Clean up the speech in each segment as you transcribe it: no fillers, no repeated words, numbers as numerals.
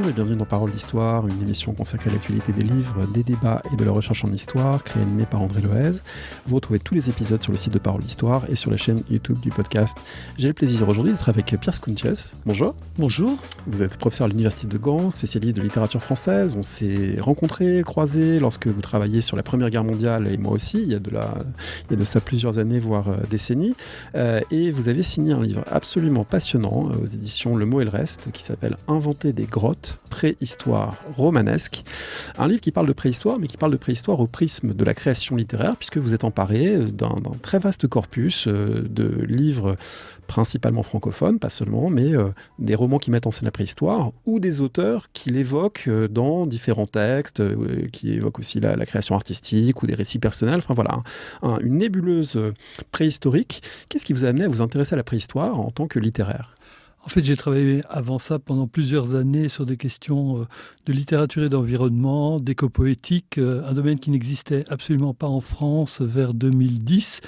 et bienvenue dans Parole d'Histoire, une émission consacrée à l'actualité des livres, des débats et de la recherche en histoire, créée et animée par André Loez. Vous retrouvez tous les épisodes sur le site de Parole d'Histoire et sur la chaîne YouTube du podcast. J'ai le plaisir aujourd'hui d'être avec Pierre Skounties. Bonjour. Bonjour. Vous êtes professeur à l'Université de Gand, spécialiste de littérature française. On s'est rencontrés, croisés lorsque vous travailliez sur la Première Guerre mondiale et moi aussi, il y a de ça plusieurs années, voire décennies. Et vous avez signé un livre absolument passionnant aux éditions Le Mot et le Reste qui s'appelle Inventer des grottes, préhistoire romanesque. Un livre qui parle de préhistoire, mais qui parle de préhistoire au prisme de la création littéraire, puisque vous êtes emparé d'un très vaste corpus de livres principalement francophones, pas seulement, mais des romans qui mettent en scène la préhistoire, ou des auteurs qui l'évoquent dans différents textes, qui évoquent aussi la création artistique, ou des récits personnels, enfin voilà, une nébuleuse préhistorique. Qu'est-ce qui vous a amené à vous intéresser à la préhistoire en tant que littéraire ? En fait, j'ai travaillé avant ça pendant plusieurs années sur des questions de littérature et d'environnement, d'éco-poétique, un domaine qui n'existait absolument pas en France vers 2010,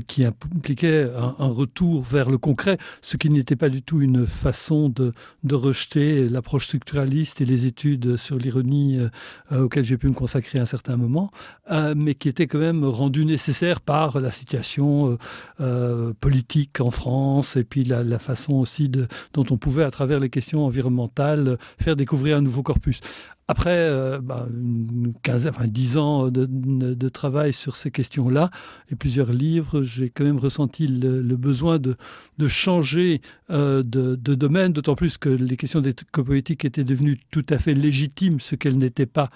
qui impliquait un retour vers le concret, ce qui n'était pas du tout une façon de rejeter l'approche structuraliste et les études sur l'ironie auxquelles j'ai pu me consacrer à un certain moment, mais qui était quand même rendu nécessaire par la situation politique en France et puis la façon aussi dont on pouvait, à travers les questions environnementales, faire découvrir un nouveau corpus. Après 10 ans de travail sur ces questions-là et plusieurs livres, j'ai quand même ressenti le besoin de changer de domaine, d'autant plus que les questions d'éco-poétique étaient devenues tout à fait légitimes, ce qu'elles n'étaient pas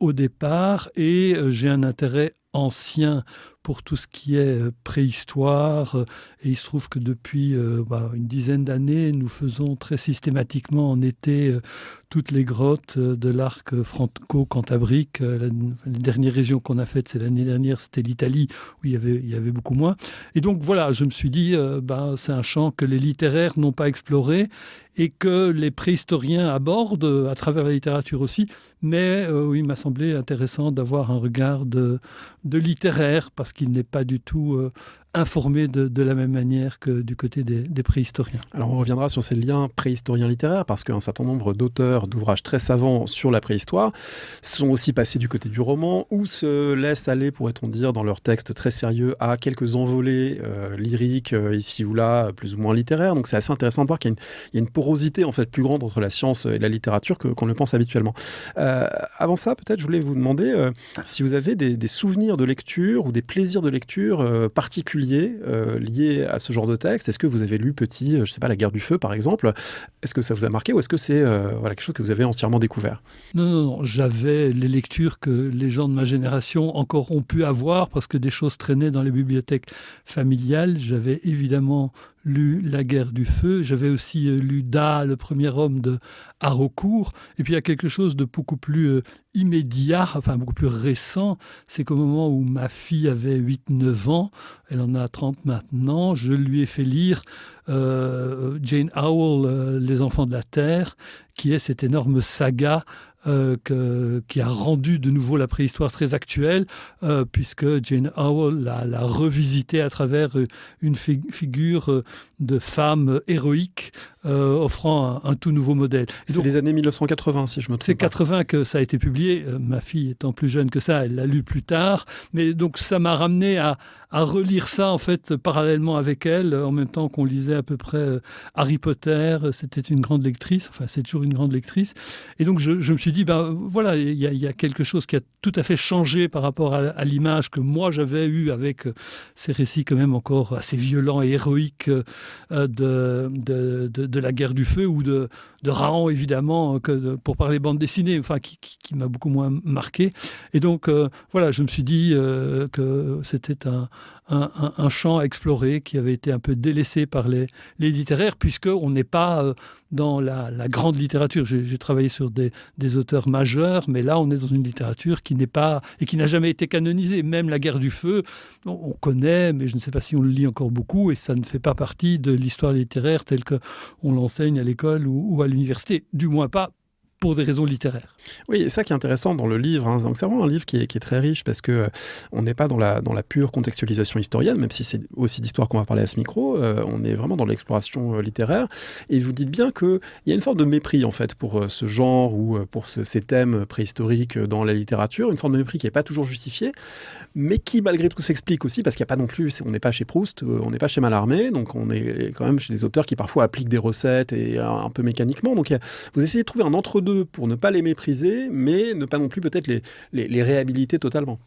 au départ, et j'ai un intérêt ancien pour tout ce qui est préhistoire. Et il se trouve que depuis une dizaine d'années, nous faisons très systématiquement en été toutes les grottes de l'arc franco-cantabrique. La dernière région qu'on a faite, c'est l'année dernière, c'était l'Italie, où il y avait beaucoup moins. Et donc voilà, je me suis dit, c'est un champ que les littéraires n'ont pas exploré et que les préhistoriens abordent à travers la littérature aussi. Mais il m'a semblé intéressant d'avoir un regard de littéraire, parce qu'il n'est pas du tout informé de la même manière que du côté des préhistoriens. Alors on reviendra sur ces liens préhistoriens littéraires, parce qu'un certain nombre d'auteurs d'ouvrages très savants sur la préhistoire sont aussi passés du côté du roman, ou se laissent aller, pourrait-on dire, dans leurs textes très sérieux, à quelques envolées lyriques, ici ou là, plus ou moins littéraires. Donc c'est assez intéressant de voir qu'il y a une porosité en fait plus grande entre la science et la littérature qu'on le pense habituellement. Avant ça, peut-être, je voulais vous demander si vous avez des souvenirs de lecture ou des plaisirs de lecture particuliers liés à ce genre de texte. Est-ce que vous avez lu petit, La Guerre du Feu, par exemple ? Est-ce que ça vous a marqué, ou est-ce que c'est quelque chose que vous avez entièrement découvert ? Non. J'avais les lectures que les gens de ma génération encore ont pu avoir, parce que des choses traînaient dans les bibliothèques familiales. J'avais évidemment lu La Guerre du Feu. J'avais aussi lu Da, le premier homme de Haraucourt. Et puis il y a quelque chose de beaucoup plus immédiat, beaucoup plus récent. C'est qu'au moment où ma fille avait 8-9 ans, elle en a 30 maintenant, je lui ai fait lire Jane Auel, Les Enfants de la Terre, qui est cette énorme saga qui a rendu de nouveau la préhistoire très actuelle, puisque Jane Auel l'a revisité à travers une figure de femme héroïque, offrant un tout nouveau modèle. C'est les années 1980, si je me trompe pas. C'est 80 que ça a été publié. Ma fille étant plus jeune que ça, elle l'a lu plus tard. Mais donc ça m'a ramené à relire ça, en fait, parallèlement avec elle, en même temps qu'on lisait à peu près Harry Potter. C'était une grande lectrice, c'est toujours une grande lectrice. Et donc je me suis dit, il y a quelque chose qui a tout à fait changé par rapport à l'image que moi j'avais eue avec ces récits quand même encore assez violents et héroïques de la Guerre du Feu, ou de Rahan, évidemment, pour parler bande dessinée, qui m'a beaucoup moins marqué. Et donc, je me suis dit que c'était un champ à explorer qui avait été un peu délaissé par les littéraires, puisqu'on n'est pas dans la grande littérature. J'ai travaillé sur des auteurs majeurs, mais là, on est dans une littérature qui n'est pas, et qui n'a jamais été canonisée. Même La Guerre du Feu, on connaît, mais je ne sais pas si on le lit encore beaucoup, et ça ne fait pas partie de l'histoire littéraire telle qu'on l'enseigne à l'école ou à l'université. Du moins pas pour des raisons littéraires. Oui, et ça qui est intéressant dans le livre, hein. Donc c'est vraiment un livre qui est très riche parce que on n'est pas dans la pure contextualisation historienne, même si c'est aussi d'histoire qu'on va parler à ce micro, on est vraiment dans l'exploration littéraire. Et vous dites bien qu'il y a une forme de mépris en fait pour ce genre ou pour ces thèmes préhistoriques dans la littérature, une forme de mépris qui n'est pas toujours justifiée, mais qui malgré tout s'explique aussi parce qu'il n'y a pas non plus, on n'est pas chez Proust, on n'est pas chez Mallarmé, donc on est quand même chez des auteurs qui parfois appliquent des recettes et un peu mécaniquement. Donc vous essayez de trouver un entre-deux pour ne pas les mépriser, mais ne pas non plus peut-être les réhabiliter totalement.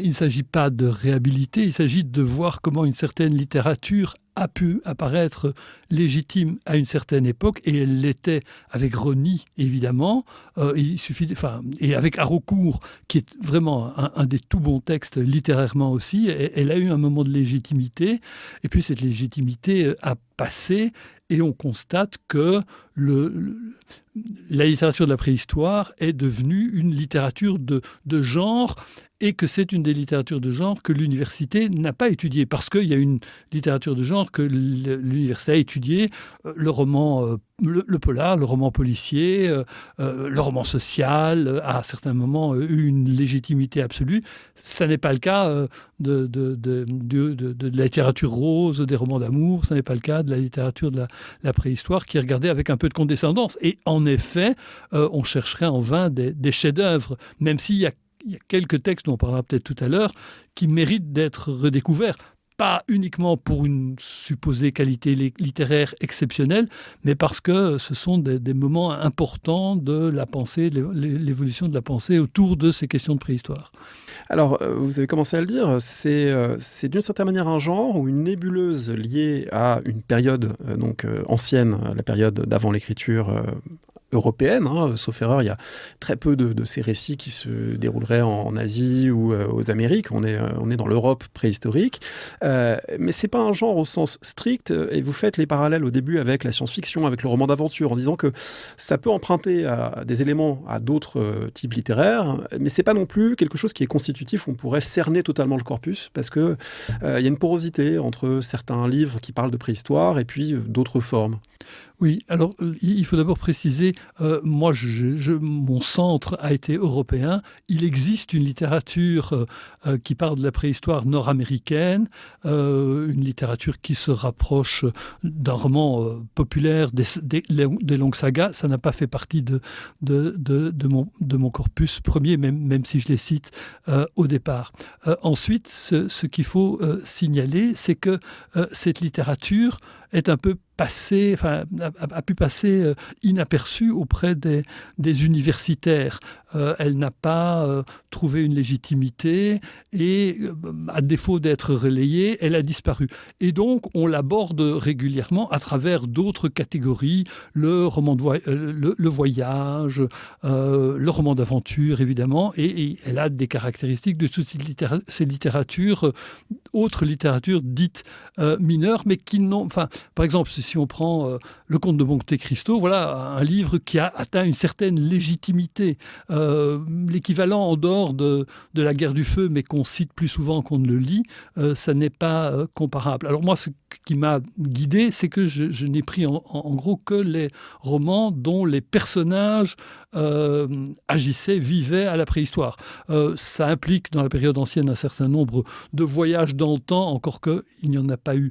Il ne s'agit pas de réhabiliter, il s'agit de voir comment une certaine littérature a pu apparaître légitime à une certaine époque, et elle l'était avec Rosny, évidemment, et avec Haraucourt, qui est vraiment un des tout bons textes littérairement aussi. Elle a eu un moment de légitimité, et puis cette légitimité a passé, et on constate que la littérature de la préhistoire est devenue une littérature de genre, et que c'est une des littératures de genre que l'université n'a pas étudiée, parce qu'il y a une littérature de genre que l'université a étudiée, le roman, le polar, le roman policier, le roman social, à certains moments eu une légitimité absolue. Ça n'est pas le cas de la littérature rose, des romans d'amour, ça n'est pas le cas de la littérature de la préhistoire, qui est regardée avec un peu de condescendance. Et en effet, on chercherait en vain des chefs-d'œuvre, même s'il y a quelques textes, dont on parlera peut-être tout à l'heure, qui méritent d'être redécouverts. Pas uniquement pour une supposée qualité littéraire exceptionnelle, mais parce que ce sont des moments importants de la pensée, l'évolution de la pensée autour de ces questions de préhistoire. Alors, vous avez commencé à le dire, c'est d'une certaine manière un genre ou une nébuleuse liée à une période ancienne, la période d'avant l'écriture européenne, sauf erreur, il y a très peu de ces récits qui se dérouleraient en Asie ou aux Amériques. On est dans l'Europe préhistorique, mais c'est pas un genre au sens strict. Et vous faites les parallèles au début avec la science-fiction, avec le roman d'aventure, en disant que ça peut emprunter à des éléments à d'autres types littéraires, mais c'est pas non plus quelque chose qui est constitutif où on pourrait cerner totalement le corpus, parce que il y a une porosité entre certains livres qui parlent de préhistoire et puis d'autres formes. Oui, alors il faut d'abord préciser, moi mon centre a été européen. Il existe une littérature qui parle de la préhistoire nord-américaine, une littérature qui se rapproche d'un roman populaire, des longues sagas. Ça n'a pas fait partie de mon corpus premier, même si je les cite au départ. Ensuite, ce qu'il faut signaler, c'est que cette littérature est un peu a pu passer inaperçue auprès des universitaires. Elle n'a pas trouvé une légitimité et, à défaut d'être relayée, elle a disparu. Et donc, on l'aborde régulièrement à travers d'autres catégories, le roman le voyage, le roman d'aventure, évidemment, et elle a des caractéristiques de toutes ces littératures, autres littératures dites mineures, mais qui n'ont... Par exemple, si on prend Le Comte de Monte Cristo, voilà un livre qui a atteint une certaine légitimité. L'équivalent en dehors de la guerre du feu, mais qu'on cite plus souvent qu'on ne le lit, ça n'est pas comparable. Alors moi, ce qui m'a guidé, c'est que je n'ai pris en gros que les romans dont les personnages agissaient, vivaient à la préhistoire. Ça implique dans la période ancienne un certain nombre de voyages dans le temps, encore qu'il n'y en a pas eu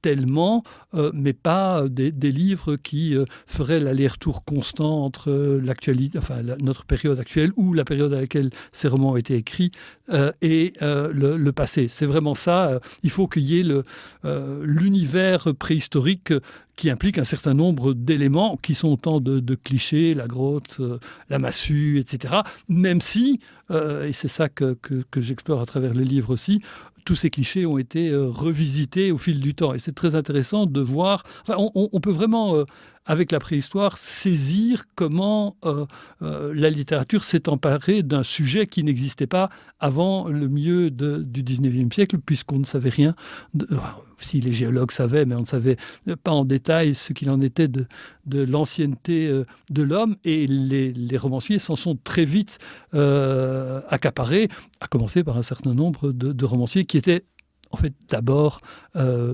tellement, mais pas des livres qui feraient l'aller-retour constant entre l'actualité, notre période actuelle ou la période à laquelle ces romans ont été écrits et le passé. C'est vraiment ça. Il faut qu'il y ait l'univers préhistorique qui implique un certain nombre d'éléments qui sont autant de clichés, la grotte, la massue, etc. Même si, et c'est ça que j'explore à travers le livre aussi, tous ces clichés ont été revisités au fil du temps. Et c'est très intéressant de voir... on peut vraiment, avec la préhistoire, saisir comment la littérature s'est emparée d'un sujet qui n'existait pas avant le milieu du 19e siècle, puisqu'on ne savait rien. Si les géologues savaient, mais on ne savait pas en détail ce qu'il en était de l'ancienneté de l'homme. Et les romanciers s'en sont très vite accaparés, à commencer par un certain nombre de romanciers qui étaient en fait d'abord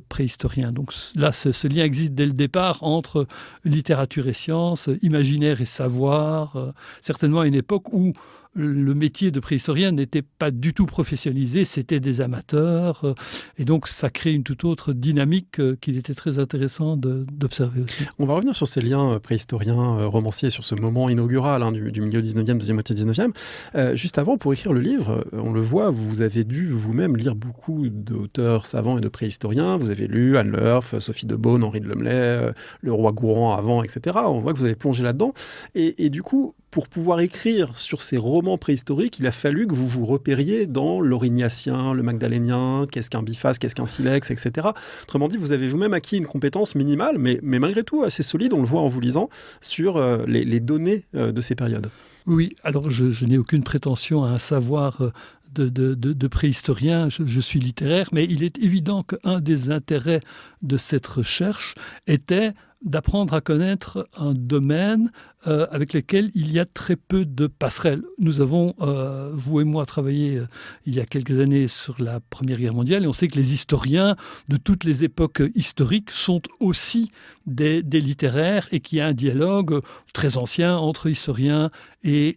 préhistorien. Donc là, ce lien existe dès le départ entre littérature et sciences, imaginaire et savoir, certainement à une époque où le métier de préhistorien n'était pas du tout professionnalisé, c'était des amateurs, et donc ça crée une toute autre dynamique qu'il était très intéressant d'observer aussi. On va revenir sur ces liens préhistoriens, romanciers, sur ce moment inaugural du milieu 19e, deuxième moitié 19e. Juste avant, pour écrire le livre, on le voit, vous avez dû vous-même lire beaucoup d'auteurs savants et de préhistoriens. Vous avez lu Anne Lerf, Sophie de Beaune, Henri de Lumley, le roi Gourand avant, etc. On voit que vous avez plongé là-dedans. Et du coup, pour pouvoir écrire sur ces romans préhistoriques, il a fallu que vous vous repériez dans l'Aurignacien, le Magdalénien, qu'est-ce qu'un biface, qu'est-ce qu'un silex, etc. Autrement dit, vous avez vous-même acquis une compétence minimale, mais malgré tout assez solide, on le voit en vous lisant, sur les données de ces périodes. Oui, alors je n'ai aucune prétention à un savoir de préhistorien, je suis littéraire, mais il est évident qu'un des intérêts de cette recherche était d'apprendre à connaître un domaine avec lequel il y a très peu de passerelles. Nous avons, vous et moi, travaillé il y a quelques années sur la Première Guerre mondiale, et on sait que les historiens de toutes les époques historiques sont aussi des littéraires, et qu'il y a un dialogue très ancien entre historiens et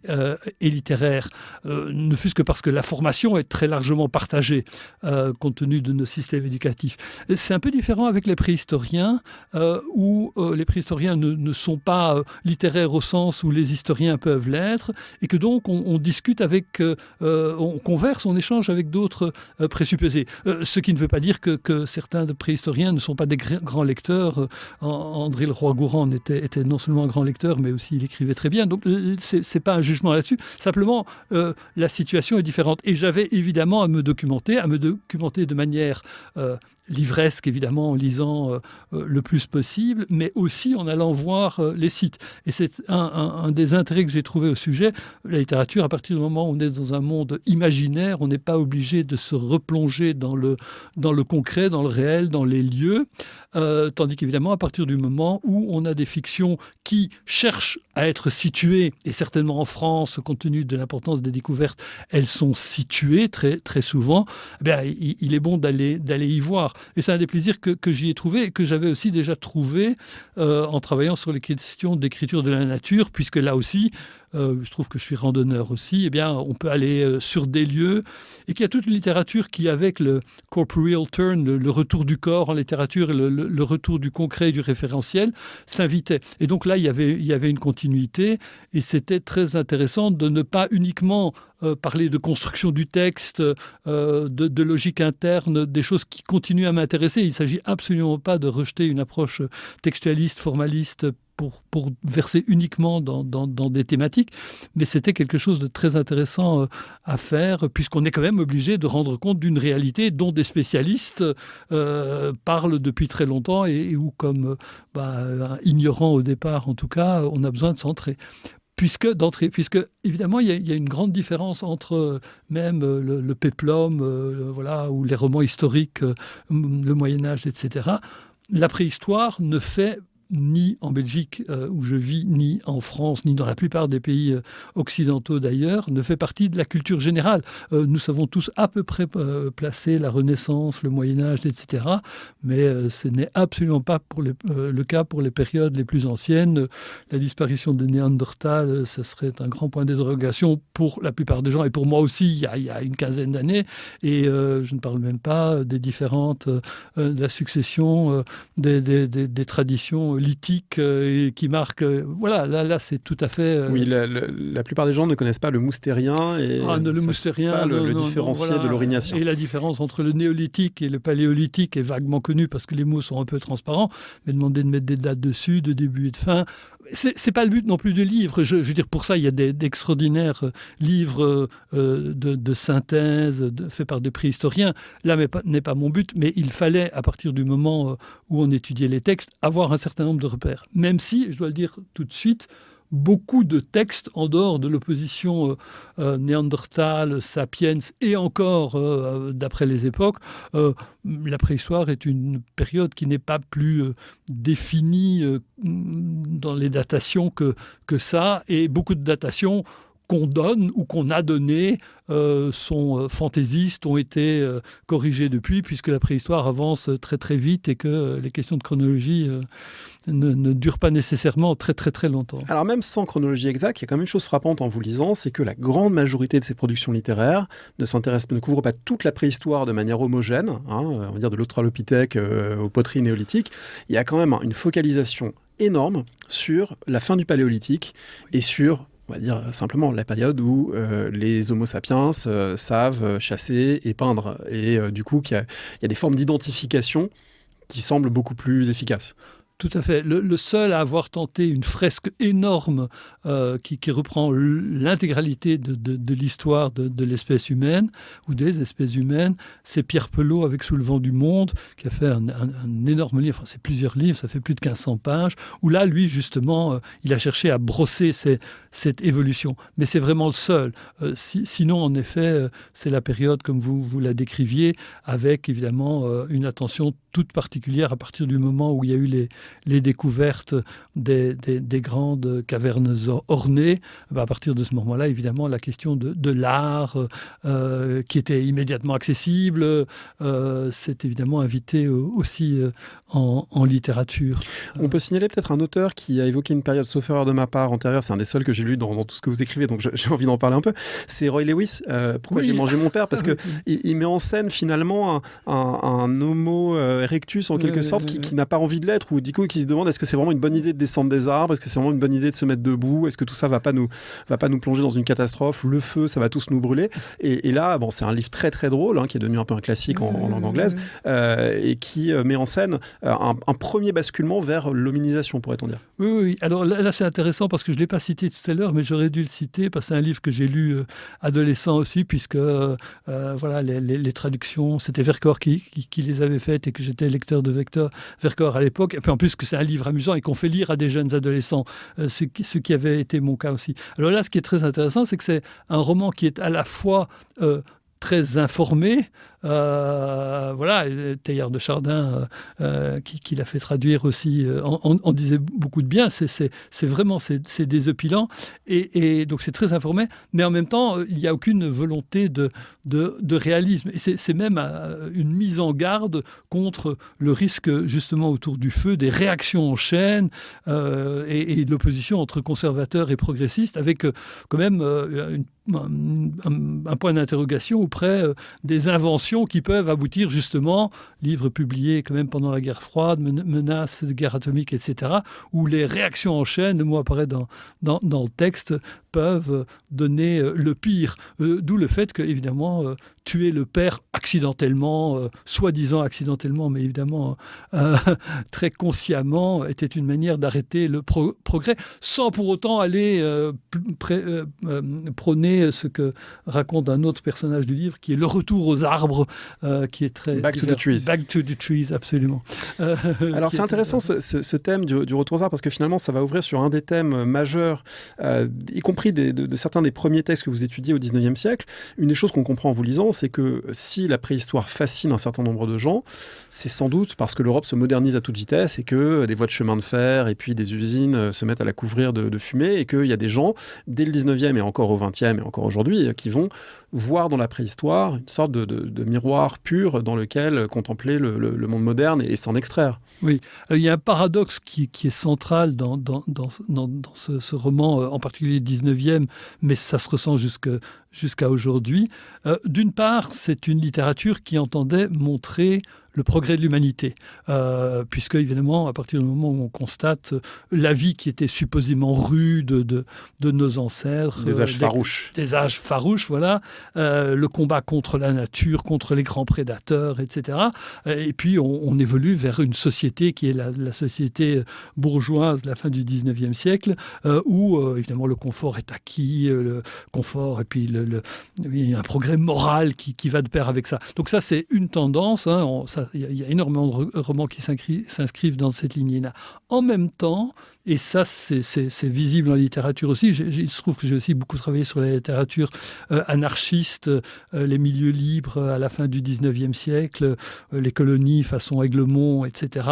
littéraires, ne fût-ce que parce que la formation est très largement partagée compte tenu de nos systèmes éducatifs. C'est un peu différent avec les préhistoriens, où les préhistoriens ne sont pas littéraires au sens où les historiens peuvent l'être, et que donc on discute avec, on converse, on échange avec d'autres présupposés. Ce qui ne veut pas dire que certains préhistoriens ne sont pas des grands lecteurs. André Leroi-Gourand était non seulement un grand lecteur, mais aussi il écrivait très bien. Donc c'est pas un jugement là-dessus. Simplement, la situation est différente. Et j'avais évidemment à me documenter de manière livresque, évidemment, en lisant le plus possible, mais aussi en allant voir les sites. Et c'est un des intérêts que j'ai trouvé au sujet. La littérature, à partir du moment où on est dans un monde imaginaire, on n'est pas obligé de se replonger dans le concret, dans le réel, dans les lieux, tandis qu'évidemment, à partir du moment où on a des fictions qui cherchent à être situées, et certainement en France, compte tenu de l'importance des découvertes, elles sont situées très, très souvent, eh bien, il est bon d'aller y voir. Et c'est un des plaisirs que j'y ai trouvé, et que j'avais aussi déjà trouvé en travaillant sur les questions d'écriture de la nature, puisque là aussi, je trouve que je suis randonneur aussi, eh bien, on peut aller sur des lieux, et qu'il y a toute une littérature qui, avec le corporeal turn, le retour du corps en littérature, et le retour du concret et du référentiel, s'invitait. Et donc là, il y avait une continuité, et c'était très intéressant de ne pas uniquement parler de construction du texte, de logique interne, des choses qui continuent à m'intéresser. Il ne s'agit absolument pas de rejeter une approche textualiste, formaliste, pour verser uniquement dans des thématiques, mais c'était quelque chose de très intéressant à faire, puisqu'on est quand même obligé de rendre compte d'une réalité dont des spécialistes parlent depuis très longtemps, et où, comme ignorant au départ en tout cas, on a besoin de centrer. Puisque évidemment, il y a une grande différence entre même le péplum, ou les romans historiques, le Moyen-Âge, etc. La préhistoire ne fait ni en Belgique où je vis, ni en France, ni dans la plupart des pays occidentaux d'ailleurs, ne fait partie de la culture générale. Nous savons tous à peu près placer la Renaissance, le Moyen-Âge, etc. Mais ce n'est absolument pas le cas pour les périodes les plus anciennes. La disparition des Néandertals, ce serait un grand point d'interrogation pour la plupart des gens, et pour moi aussi, il y a une quinzaine d'années. Et je ne parle même pas des différentes, de la succession des traditions lithiques qui marquent... là c'est tout à fait... Oui, la plupart des gens ne connaissent pas le moustérien et le moustérien, pas le différencier de l'Aurignacien. Et la différence entre le néolithique et le paléolithique est vaguement connue parce que les mots sont un peu transparents, mais demander de mettre des dates dessus, de début et de fin, c'est pas le but non plus du livre. Je veux dire, pour ça, il y a d'extraordinaires livres de synthèse faits par des préhistoriens. Là n'est pas mon but, mais il fallait, à partir du moment où on étudiait les textes, avoir un certain nombre de repères. Même si, je dois le dire tout de suite, beaucoup de textes en dehors de l'opposition Néandertal, Sapiens, et encore, d'après les époques, la préhistoire est une période qui n'est pas plus définie dans les datations que ça, et beaucoup de datations qu'on donne ou qu'on a donné sont fantaisistes, ont été corrigés depuis, puisque la préhistoire avance très très vite et que les questions de chronologie ne durent pas nécessairement très très très longtemps. Alors même sans chronologie exacte, il y a quand même une chose frappante en vous lisant, c'est que la grande majorité de ces productions littéraires ne couvrent pas toute la préhistoire de manière homogène, on va dire de l'Australopithèque au poteries néolithiques. Il y a quand même une focalisation énorme sur la fin du Paléolithique et sur, on va dire simplement, la période où les Homo sapiens savent chasser et peindre. Et du coup, il y a des formes d'identification qui semblent beaucoup plus efficaces. Tout à fait. Le seul à avoir tenté une fresque énorme qui reprend l'intégralité de l'histoire de l'espèce humaine ou des espèces humaines, c'est Pierre Pelot avec Sous le vent du monde, qui a fait un énorme livre, c'est plusieurs livres, ça fait plus de 1500 pages, où là, lui, justement, il a cherché à brosser cette évolution. Mais c'est vraiment le seul. Sinon, en effet, c'est la période, comme vous la décriviez, avec évidemment une attention toute particulière à partir du moment où il y a eu les découvertes des grandes cavernes ornées. À partir de ce moment-là, évidemment, la question de l'art qui était immédiatement accessible, c'est évidemment invité aussi en littérature. On peut signaler peut-être un auteur qui a évoqué une période, sauf erreur de ma part, antérieure, c'est un des seuls que j'ai lu dans tout ce que vous écrivez, donc j'ai envie d'en parler un peu, c'est Roy Lewis, Pourquoi j'ai mangé mon père, parce qu'il met en scène finalement un homo erectus en quelque sorte qui n'a pas envie de l'être, ou du coup qui se demande est-ce que c'est vraiment une bonne idée de descendre des arbres, est-ce que c'est vraiment une bonne idée de se mettre debout, est-ce que tout ça va pas nous plonger dans une catastrophe, le feu ça va tous nous brûler, et là c'est un livre très très drôle qui est devenu un peu un classique en langue anglaise et qui met en scène un premier basculement vers l'hominisation, pourrait-on dire. Oui. Alors là c'est intéressant parce que je ne l'ai pas cité tout à l'heure, mais j'aurais dû le citer parce que c'est un livre que j'ai lu adolescent aussi, puisque les traductions, c'était Vercors qui les avait faites et que j'étais lecteur de Vercors à l'époque. Et puis en plus que c'est un livre amusant et qu'on fait lire à des jeunes adolescents, ce qui avait été mon cas aussi. Alors là, ce qui est très intéressant, c'est que c'est un roman qui est à la fois très informé. Teilhard de Chardin, qui l'a fait traduire aussi, en disait beaucoup de bien. C'est vraiment désopilant. Et donc, c'est très informé. Mais en même temps, il n'y a aucune volonté de réalisme. Et c'est même une mise en garde contre le risque, justement, autour du feu, des réactions en chaîne et de l'opposition entre conservateurs et progressistes, avec quand même un point d'interrogation auprès des inventions qui peuvent aboutir justement, livre publié quand même pendant la guerre froide, menaces de guerre atomique, etc., où les réactions en chaîne, le mot apparaît dans le texte, peuvent donner le pire. D'où le fait que, évidemment, tuer le père accidentellement, soi-disant accidentellement, mais évidemment très consciemment, était une manière d'arrêter le progrès, sans pour autant aller prôner ce que raconte un autre personnage du livre, qui est le retour aux arbres, qui est très... Back to the trees. Back to the trees, absolument. Alors c'est intéressant ce thème du retour aux arbres, parce que finalement ça va ouvrir sur un des thèmes majeurs, y compris de certains des premiers textes que vous étudiez au 19e siècle. Une des choses qu'on comprend en vous lisant, c'est que si la préhistoire fascine un certain nombre de gens, c'est sans doute parce que l'Europe se modernise à toute vitesse et que des voies de chemin de fer et puis des usines se mettent à la couvrir de fumée, et qu'il y a des gens, dès le 19e et encore au 20e et encore aujourd'hui, qui vont voir dans la préhistoire une sorte de miroir pur dans lequel contempler le monde moderne et s'en extraire. Oui, il y a un paradoxe qui est central dans ce roman, en particulier 19e, mais ça se ressent jusqu'à aujourd'hui. D'une part, c'est une littérature qui entendait montrer le progrès de l'humanité, puisque évidemment, à partir du moment où on constate la vie qui était supposément rude de nos ancêtres, des âges farouches, voilà, le combat contre la nature, contre les grands prédateurs, etc. Et puis on évolue vers une société qui est la société bourgeoise de la fin du 19e siècle, où évidemment le confort est acquis, le confort, et puis il y a un progrès moral qui va de pair avec ça. Donc ça, c'est une tendance, il y a énormément de romans qui s'inscrivent dans cette lignée-là. En même temps, et ça c'est visible en littérature aussi, il se trouve que j'ai aussi beaucoup travaillé sur la littérature anarchiste, les milieux libres à la fin du 19e siècle, les colonies façon Aiglemont, etc.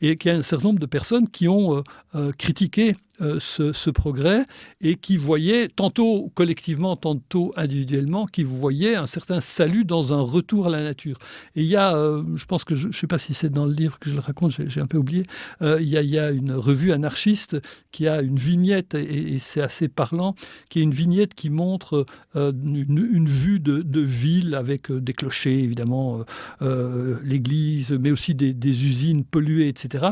Et qu'il y a un certain nombre de personnes qui ont critiqué ce progrès et qui voyaient, tantôt collectivement, tantôt individuellement, qui voyaient un certain salut dans un retour à la nature. Et il y a, je pense que je ne sais pas si c'est dans le livre que je le raconte, j'ai un peu oublié, il y a une revue anarchiste qui a une vignette, et c'est assez parlant, qui est une vignette qui montre une vue de ville avec des clochers, évidemment, l'église, mais aussi des usines polluées, etc.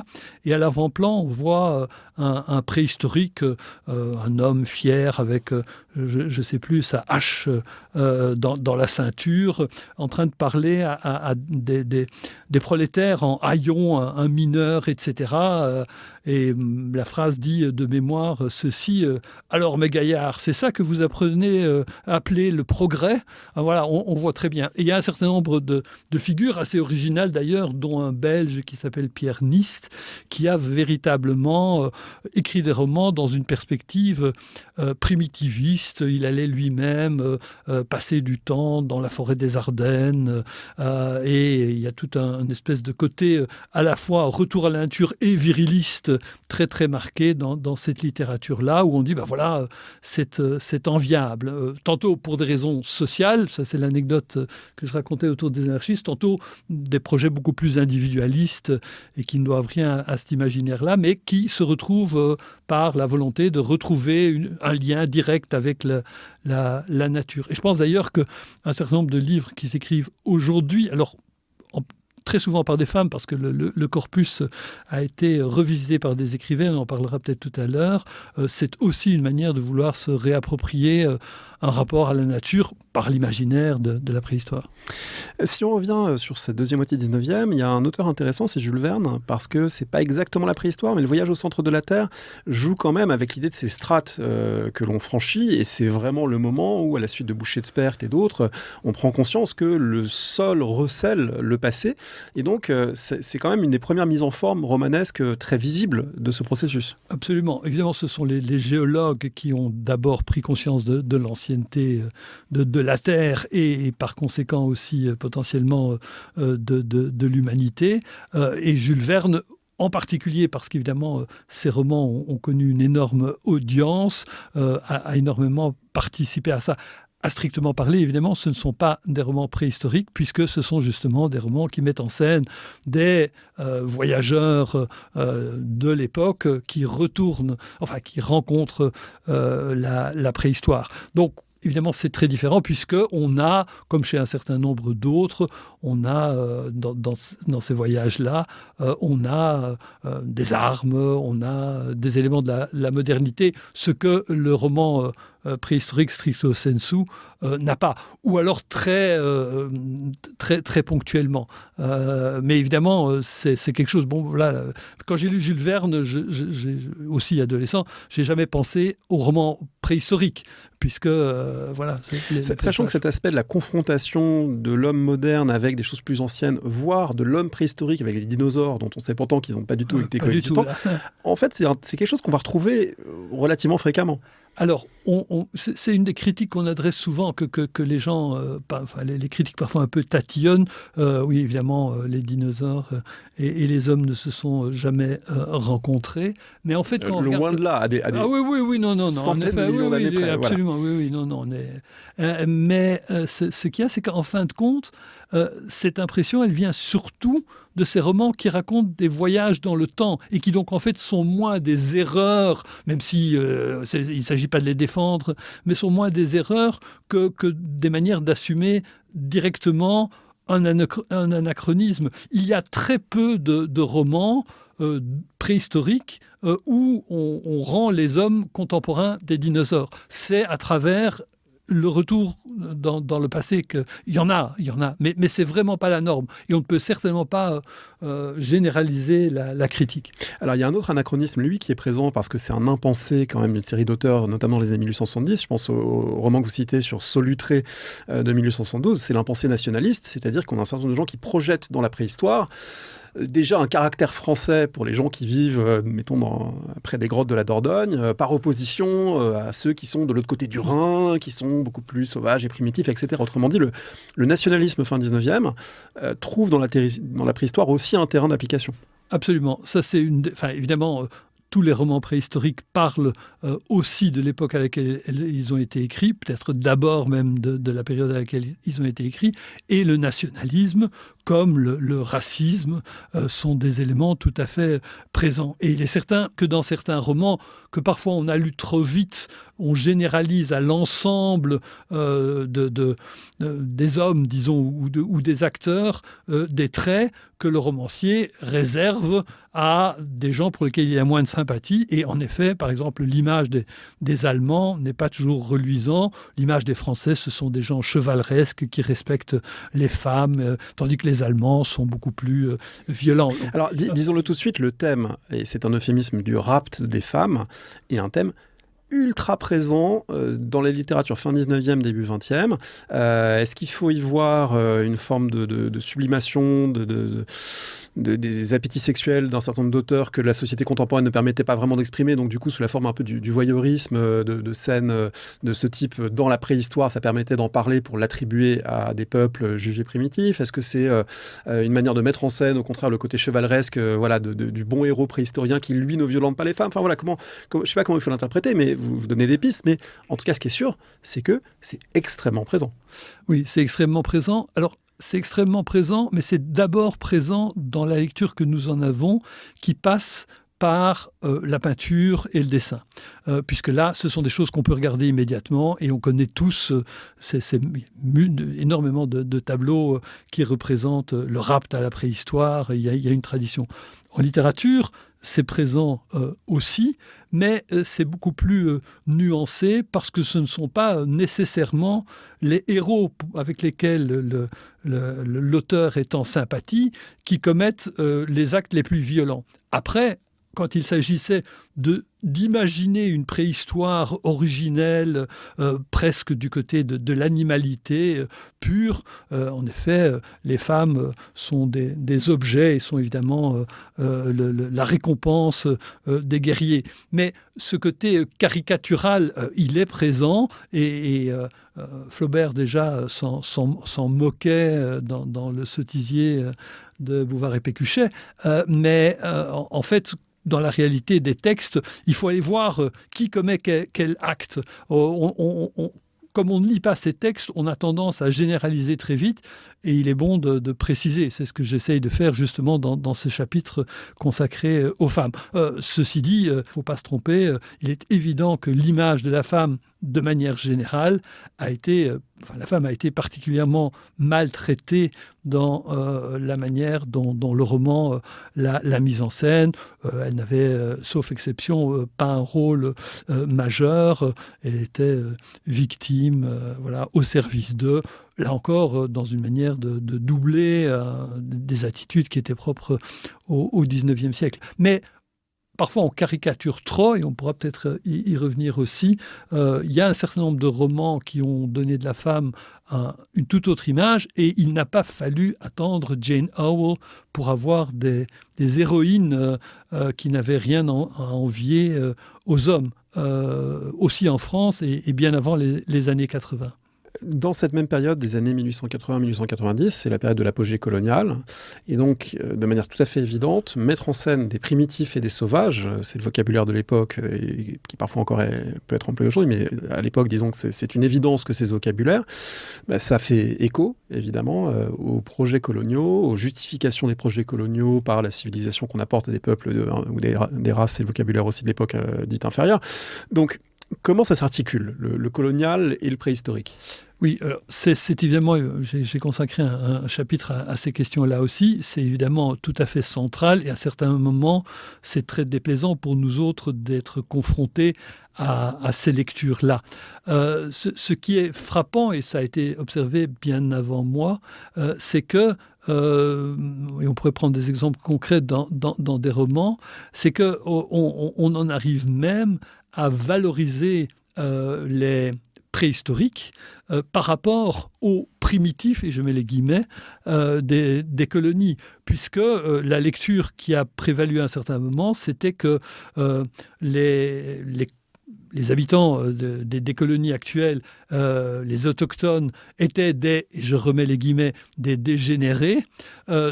Et à l'avant-plan, on voit un préhistorique, un homme fier avec, je ne sais plus, sa hache dans la ceinture, en train de parler à des prolétaires en haillons, un mineur, etc. Et la phrase dit de mémoire ceci, alors mes gaillards, c'est ça que vous apprenez à appeler le progrès. Voilà, on voit très bien. Et il y a un certain nombre de figures assez originales d'ailleurs, dont un Belge qui s'appelle Pierre Nist, qui a véritablement écrit des romans dans une perspective primitiviste. Il allait lui-même passer du temps dans la forêt des Ardennes, et il y a tout un espèce de côté à la fois retour à la nature et viriliste très très marqué dans cette littérature-là, où on dit, ben voilà, c'est enviable. Tantôt pour des raisons sociales, ça c'est l'anecdote que je racontais autour des anarchistes, tantôt des projets beaucoup plus individualistes et qui ne doivent rien à cet imaginaire-là, mais qui se retrouvent par la volonté de retrouver un lien direct avec la nature. Et je pense d'ailleurs qu'un certain nombre de livres qui s'écrivent aujourd'hui, alors très souvent par des femmes, parce que le corpus a été revisité par des écrivains, on en parlera peut-être tout à l'heure, c'est aussi une manière de vouloir se réapproprier un rapport à la nature par l'imaginaire de la préhistoire. Si on revient sur cette deuxième moitié 19e, il y a un auteur intéressant, c'est Jules Verne, parce que c'est pas exactement la préhistoire, mais le voyage au centre de la Terre joue quand même avec l'idée de ces strates que l'on franchit, et c'est vraiment le moment où, à la suite de Boucher de Perthes et d'autres, on prend conscience que le sol recèle le passé, et donc c'est quand même une des premières mises en forme romanesques très visibles de ce processus. Absolument. Évidemment, ce sont les géologues qui ont d'abord pris conscience de l'ancienneté de la Terre et par conséquent aussi potentiellement de l'humanité. Et Jules Verne, en particulier parce qu'évidemment, ces romans ont connu une énorme audience, a énormément participé à ça. À strictement parler, évidemment, ce ne sont pas des romans préhistoriques, puisque ce sont justement des romans qui mettent en scène des voyageurs de l'époque qui retournent, enfin qui rencontrent la préhistoire. Donc, évidemment, c'est très différent puisqu'on a, comme chez un certain nombre d'autres, on a dans ces voyages-là, on a des armes, on a des éléments de la modernité, ce que le roman préhistorique stricto sensu n'a pas, ou alors très ponctuellement. Mais évidemment, c'est quelque chose. Bon, voilà, quand j'ai lu Jules Verne, aussi adolescent, j'ai jamais pensé au roman préhistorique, puisque voilà. Sachant que cet aspect de la confrontation de l'homme moderne avec des choses plus anciennes, voire de l'homme préhistorique avec les dinosaures, dont on sait pourtant qu'ils n'ont pas du tout été coexistants, en fait, c'est quelque chose qu'on va retrouver relativement fréquemment. Alors, c'est une des critiques qu'on adresse souvent, que les gens, les critiques parfois un peu tatillonnent. Oui, évidemment, les dinosaures et les hommes ne se sont jamais rencontrés. Mais en fait, quand on regarde... Loin de là, à des oui, non. Centaines en effet, de millions d'années près. Absolument, voilà. Oui, non. Mais ce qu'il y a, c'est qu'en fin de compte, cette impression, elle vient surtout de ces romans qui racontent des voyages dans le temps et qui donc en fait sont moins des erreurs, même si il ne s'agit pas de les défendre, mais sont moins des erreurs que des manières d'assumer directement un anachronisme. Il y a très peu de romans préhistoriques où on rend les hommes contemporains des dinosaures. C'est à travers le retour dans le passé, il y en a, mais c'est vraiment pas la norme. Et on ne peut certainement pas généraliser la critique. Alors, il y a un autre anachronisme, lui, qui est présent parce que c'est un impensé, quand même, une série d'auteurs, notamment dans les années 1870. Je pense au roman que vous citez sur Solutré de 1872. C'est l'impensé nationaliste, c'est-à-dire qu'on a un certain nombre de gens qui projettent dans la préhistoire déjà un caractère français pour les gens qui vivent, mettons, près des grottes de la Dordogne, par opposition à ceux qui sont de l'autre côté du Rhin, qui sont beaucoup plus sauvages et primitifs, etc. Autrement dit, le nationalisme fin 19e trouve dans la préhistoire aussi un terrain d'application. Absolument. Ça, c'est évidemment... tous les romans préhistoriques parlent aussi de l'époque à laquelle ils ont été écrits, peut-être d'abord même de la période à laquelle ils ont été écrits, et le nationalisme comme le racisme sont des éléments tout à fait présents. Et il est certain que dans certains romans, que parfois on a lu trop vite, on généralise à l'ensemble des hommes, disons, ou des acteurs, des traits que le romancier réserve à des gens pour lesquels il y a moins de sympathie. Et en effet, par exemple, l'image des Allemands n'est pas toujours reluisante. L'image des Français, ce sont des gens chevaleresques qui respectent les femmes, tandis que les Allemands sont beaucoup plus violents. Alors, disons-le tout de suite, le thème, et c'est un euphémisme du rapt des femmes, est un thème ultra présent dans les littératures fin 19e, début 20e. Est-ce qu'il faut y voir une forme de sublimation des appétits sexuels d'un certain nombre d'auteurs que la société contemporaine ne permettait pas vraiment d'exprimer, donc du coup sous la forme un peu du voyeurisme, de scènes de ce type dans la préhistoire, ça permettait d'en parler pour l'attribuer à des peuples jugés primitifs? Est-ce que c'est une manière de mettre en scène au contraire le côté chevaleresque du bon héros préhistorien qui lui ne violente pas les femmes? Enfin voilà, je ne sais pas comment il faut l'interpréter, mais vous donnez des pistes, mais en tout cas ce qui est sûr, c'est que c'est extrêmement présent. Oui, c'est extrêmement présent. Alors c'est extrêmement présent, mais c'est d'abord présent dans la lecture que nous en avons, qui passe par la peinture et le dessin. Puisque là, ce sont des choses qu'on peut regarder immédiatement et on connaît tous énormément de tableaux qui représentent le rapt à la préhistoire. Il y a une tradition. En littérature, c'est présent aussi, mais c'est beaucoup plus nuancé parce que ce ne sont pas nécessairement les héros avec lesquels l'auteur est en sympathie qui commettent les actes les plus violents. Après, quand il s'agissait d'imaginer une préhistoire originelle, presque du côté de l'animalité pure. En effet, les femmes sont des objets et sont évidemment la récompense des guerriers. Mais ce côté caricatural, il est présent et Flaubert déjà s'en moquait dans le sottisier de Bouvard et Pécuchet. Mais en fait, dans la réalité des textes, il faut aller voir qui commet quel acte. Comme on ne lit pas ces textes, on a tendance à généraliser très vite et il est bon de préciser. C'est ce que j'essaye de faire justement dans ce chapitre consacré aux femmes. Ceci dit, il ne faut pas se tromper, il est évident que l'image de la femme, de manière générale, la femme a été particulièrement maltraitée dans la manière dont le roman l'a mise en scène. Elle n'avait, sauf exception, pas un rôle majeur. Elle était victime, au service d'eux. Là encore, dans une manière de doubler des attitudes qui étaient propres au XIXe siècle. Mais parfois, on caricature trop, et on pourra peut-être y revenir aussi. Il y a un certain nombre de romans qui ont donné de la femme une toute autre image, et il n'a pas fallu attendre Jane Austen pour avoir des héroïnes qui n'avaient rien à envier aux hommes, aussi en France et bien avant les années 80. Dans cette même période, des années 1880-1890, c'est la période de l'apogée coloniale. Et donc, de manière tout à fait évidente, mettre en scène des primitifs et des sauvages, c'est le vocabulaire de l'époque, qui parfois encore peut être employé aujourd'hui, mais à l'époque, disons que c'est une évidence que ces vocabulaires, ça fait écho, évidemment, aux projets coloniaux, aux justifications des projets coloniaux par la civilisation qu'on apporte à des peuples ou des races, c'est le vocabulaire aussi de l'époque dite inférieure. Donc, comment ça s'articule, le colonial et le préhistorique ? Oui, c'est évidemment, j'ai consacré un chapitre à ces questions-là aussi. C'est évidemment tout à fait central et à certains moments, c'est très déplaisant pour nous autres d'être confrontés à ces lectures-là. Ce qui est frappant, et ça a été observé bien avant moi, c'est que, et on pourrait prendre des exemples concrets dans des romans, c'est qu'on en arrive même à valoriser les préhistoriques par rapport aux primitifs, et je mets les guillemets, des colonies, puisque la lecture qui a prévalu à un certain moment, c'était que les les habitants des colonies actuelles, les autochtones, étaient et je remets les guillemets, des dégénérés,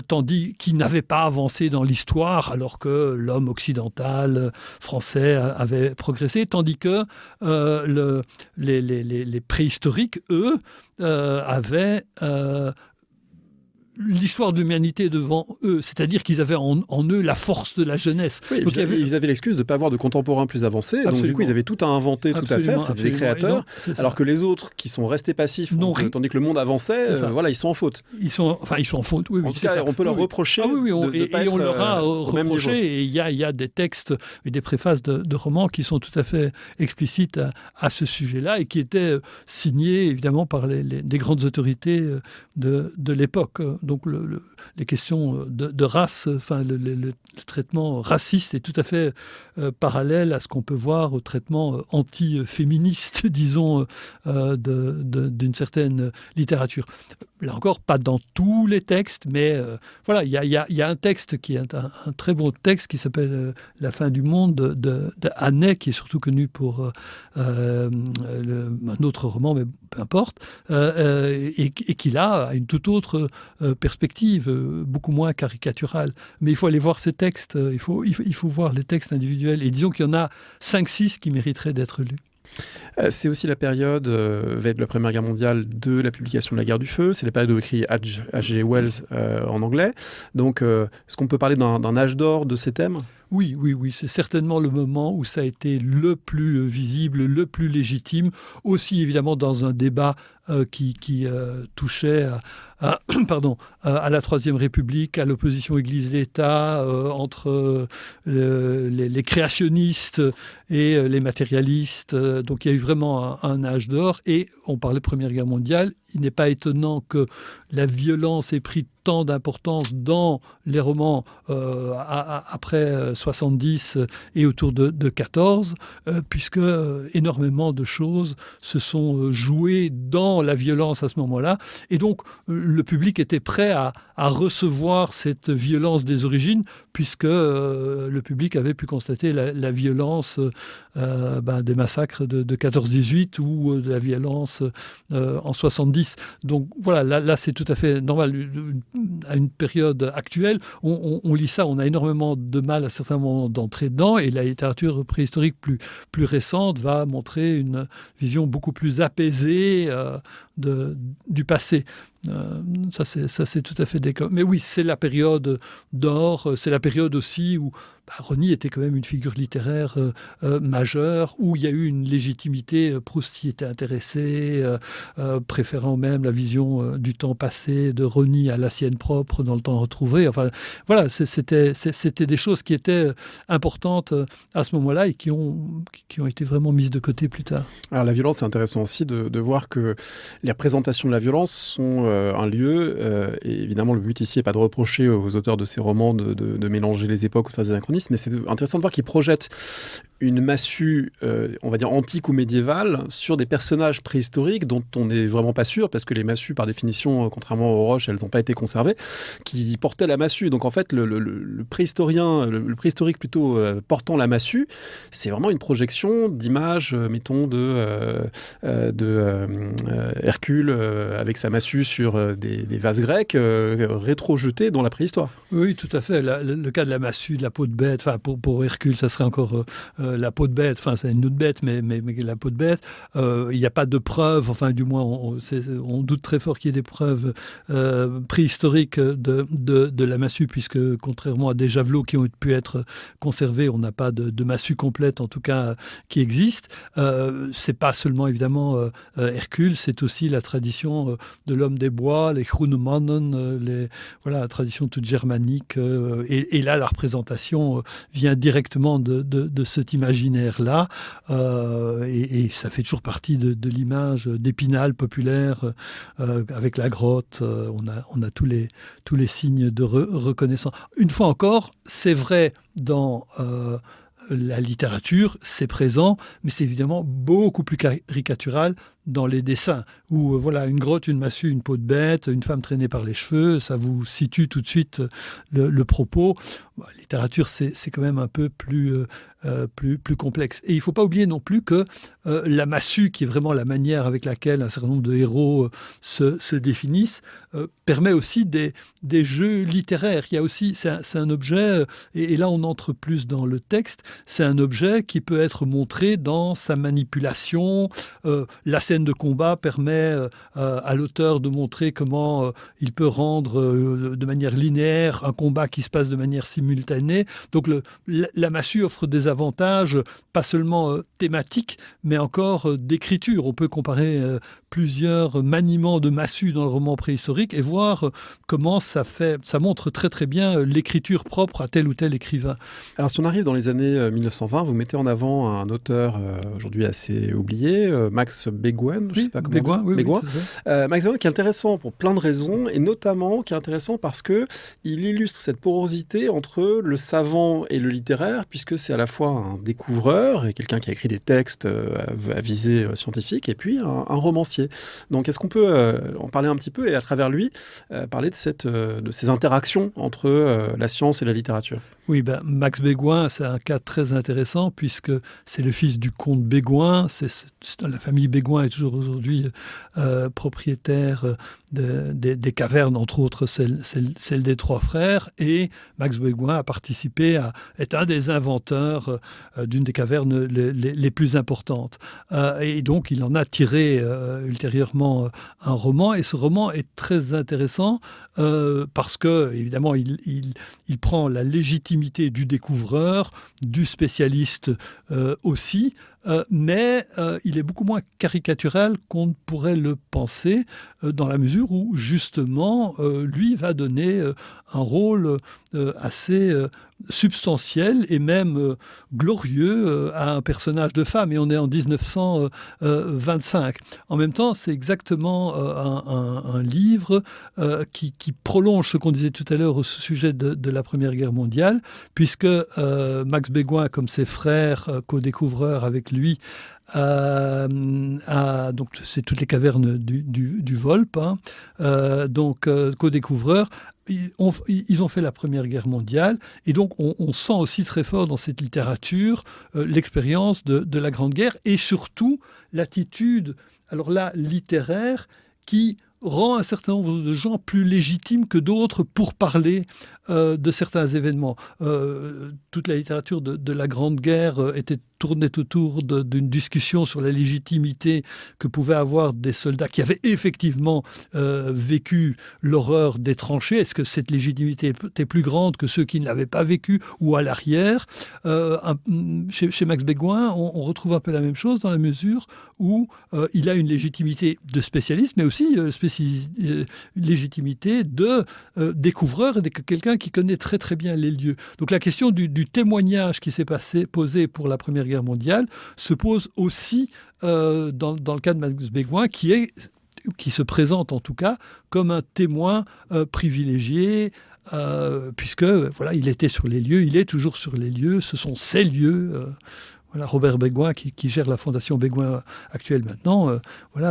tandis qu'ils n'avaient pas avancé dans l'histoire, alors que l'homme occidental, français, avait progressé, tandis que les préhistoriques, eux, avaient l'histoire de l'humanité devant eux, c'est-à-dire qu'ils avaient en eux la force de la jeunesse. Oui, donc ils avaient l'excuse de ne pas avoir de contemporains plus avancés, donc du coup ils avaient tout à inventer, tout à faire, c'était des créateurs, alors que les autres qui sont restés passifs, tandis que le monde avançait, ils sont en faute. Ils sont en faute, oui. En tout cas, on peut leur reprocher de pas être on leur a reproché, et il y a des textes et des préfaces de romans qui sont tout à fait explicites à ce sujet-là, et qui étaient signés évidemment par des grandes autorités de l'époque. Donc les questions de race, le traitement raciste est tout à fait parallèle à ce qu'on peut voir au traitement anti-féministe, disons, d'une certaine littérature. Là encore, pas dans tous les textes, mais voilà, il y a un texte qui est un très bon texte qui s'appelle La fin du monde de Hannay, qui est surtout connu pour un autre roman, mais peu importe, et qui là a une toute autre perspective, beaucoup moins caricaturale. Mais il faut aller voir ces textes, il faut voir les textes individuels, et disons qu'il y en a 5-6 qui mériteraient d'être lus. C'est aussi la période, veille de la Première Guerre mondiale, de la publication de La Guerre du Feu. C'est la période où écrit H.G. Wells en anglais. Donc, est-ce qu'on peut parler d'un âge d'or de ces thèmes ? Oui, c'est certainement le moment où ça a été le plus visible, le plus légitime, aussi évidemment dans un débat qui touchait à la Troisième République, à l'opposition Église-État, entre les créationnistes et les matérialistes. Donc il y a eu vraiment un âge d'or, et on parlait Première Guerre mondiale. Il n'est pas étonnant que la violence ait pris tant d'importance dans les romans après 70 et autour de 14, puisque énormément de choses se sont jouées dans la violence à ce moment-là. Et donc, le public était prêt à recevoir cette violence des origines, puisque le public avait pu constater la violence des massacres de 14-18 ou de la violence en 70. Donc voilà, là c'est tout à fait normal. À une période actuelle, on lit ça, on a énormément de mal à certains moments d'entrer dedans, et la littérature préhistorique plus récente va montrer une vision beaucoup plus apaisée du passé. Ça c'est tout à fait d'accord. Mais oui, c'est la période d'or, c'est la période aussi où Rosny était quand même une figure littéraire majeure, où il y a eu une légitimité. Proust y était intéressé, préférant même la vision du temps passé de Rosny à la sienne propre dans le temps retrouvé. Enfin, voilà, c'était des choses qui étaient importantes à ce moment-là et qui ont été vraiment mises de côté plus tard. Alors la violence, c'est intéressant aussi de voir que les représentations de la violence sont un lieu, et évidemment le but ici n'est pas de reprocher aux auteurs de ces romans de mélanger les époques ou de faire des anachronismes, mais c'est intéressant de voir qu'ils projettent une massue, on va dire antique ou médiévale, sur des personnages préhistoriques dont on n'est vraiment pas sûr, parce que les massues, par définition, contrairement aux roches, elles n'ont pas été conservées, qui portaient la massue. Donc en fait, le préhistorien, le préhistorique plutôt portant la massue, c'est vraiment une projection d'images, mettons, de Hercule avec sa massue sur des vases grecs rétro-jetés dans la préhistoire. Oui, tout à fait. Le cas de la massue, de la peau de bête, enfin pour Hercule, ça serait encore la peau de bête, enfin c'est une autre bête, mais la peau de bête, il n'y a pas de preuves, enfin du moins on doute très fort qu'il y ait des preuves préhistoriques de la massue, puisque contrairement à des javelots qui ont pu être conservés, on n'a pas de massue complète en tout cas qui existe. C'est pas seulement évidemment Hercule, c'est aussi la tradition de l'homme des bois, les Groenemannen, la tradition toute germanique, et là la représentation vient directement de cet imaginaire-là, et ça fait toujours partie de l'image d'Épinal populaire, avec la grotte. On a tous les signes de reconnaissance. Une fois encore, c'est vrai dans la littérature, c'est présent, mais c'est évidemment beaucoup plus caricatural dans les dessins, où voilà, une grotte, une massue, une peau de bête, une femme traînée par les cheveux, ça vous situe tout de suite le propos. La littérature, c'est quand même un peu plus complexe. Et il ne faut pas oublier non plus que la massue, qui est vraiment la manière avec laquelle un certain nombre de héros se définissent, permet aussi des jeux littéraires. Il y a aussi, c'est un objet, et là on entre plus dans le texte, c'est un objet qui peut être montré dans sa manipulation. La scène de combat permet à l'auteur de montrer comment il peut rendre de manière linéaire un combat qui se passe de manière simultanée. Donc la massue offre des avantages, pas seulement thématiques, mais encore d'écriture. On peut comparer plusieurs maniements de massue dans le roman préhistorique et voir comment ça montre très très bien l'écriture propre à tel ou tel écrivain. Alors si on arrive dans les années 1920, vous mettez en avant un auteur aujourd'hui assez oublié, Max Beguin, je ne sais pas comment Beguin, on dit. Beguin. Max Beguin qui est intéressant pour plein de raisons, et notamment qui est intéressant parce qu'il illustre cette porosité entre le savant et le littéraire, puisque c'est à la fois un découvreur et quelqu'un qui a écrit des textes à visée scientifique, et puis un romancier. Donc est-ce qu'on peut en parler un petit peu, et à travers lui parler de ces interactions entre la science et la littérature? Oui, Max Beguin, c'est un cas très intéressant puisque c'est le fils du comte Beguin. La famille Beguin est toujours aujourd'hui propriétaire des cavernes, entre autres celle des trois frères. Et Max Beguin a participé est un des inventeurs d'une des cavernes les plus importantes. Et donc, il en a tiré ultérieurement un roman. Et ce roman est très intéressant parce que, évidemment, il prend la légitimité du découvreur, du spécialiste aussi, mais il est beaucoup moins caricatural qu'on ne pourrait le penser, dans la mesure où, justement, lui va donner un rôle assez substantiel et même glorieux à un personnage de femme. Et on est en 1925. En même temps, c'est exactement un livre qui prolonge ce qu'on disait tout à l'heure au sujet de la Première Guerre mondiale, puisque Max Beguin, comme ses frères co-découvreurs avec lui, donc c'est toutes les cavernes du Volpe, donc co-découvreurs, ils ont fait la Première Guerre mondiale, et donc on sent aussi très fort dans cette littérature l'expérience de la Grande Guerre, et surtout l'attitude, alors là, littéraire, qui rend un certain nombre de gens plus légitimes que d'autres pour parler de certains événements. Toute la littérature de la Grande Guerre tournait autour d'une discussion sur la légitimité que pouvaient avoir des soldats qui avaient effectivement vécu l'horreur des tranchées. Est-ce que cette légitimité était plus grande que ceux qui ne l'avaient pas vécu, ou à l'arrière? Chez Max Beguin, on retrouve un peu la même chose dans la mesure où il a une légitimité de spécialiste, mais aussi une légitimité de découvreur et de quelqu'un qui connaît très très bien les lieux. Donc la question du témoignage qui s'est posé pour la Première Guerre mondiale se pose aussi dans le cas de Max Beguin, qui se présente en tout cas comme un témoin privilégié, puisque voilà, il était sur les lieux, il est toujours sur les lieux, ce sont ses lieux. Voilà, Robert Beguin, qui gère la fondation Beguin actuelle maintenant,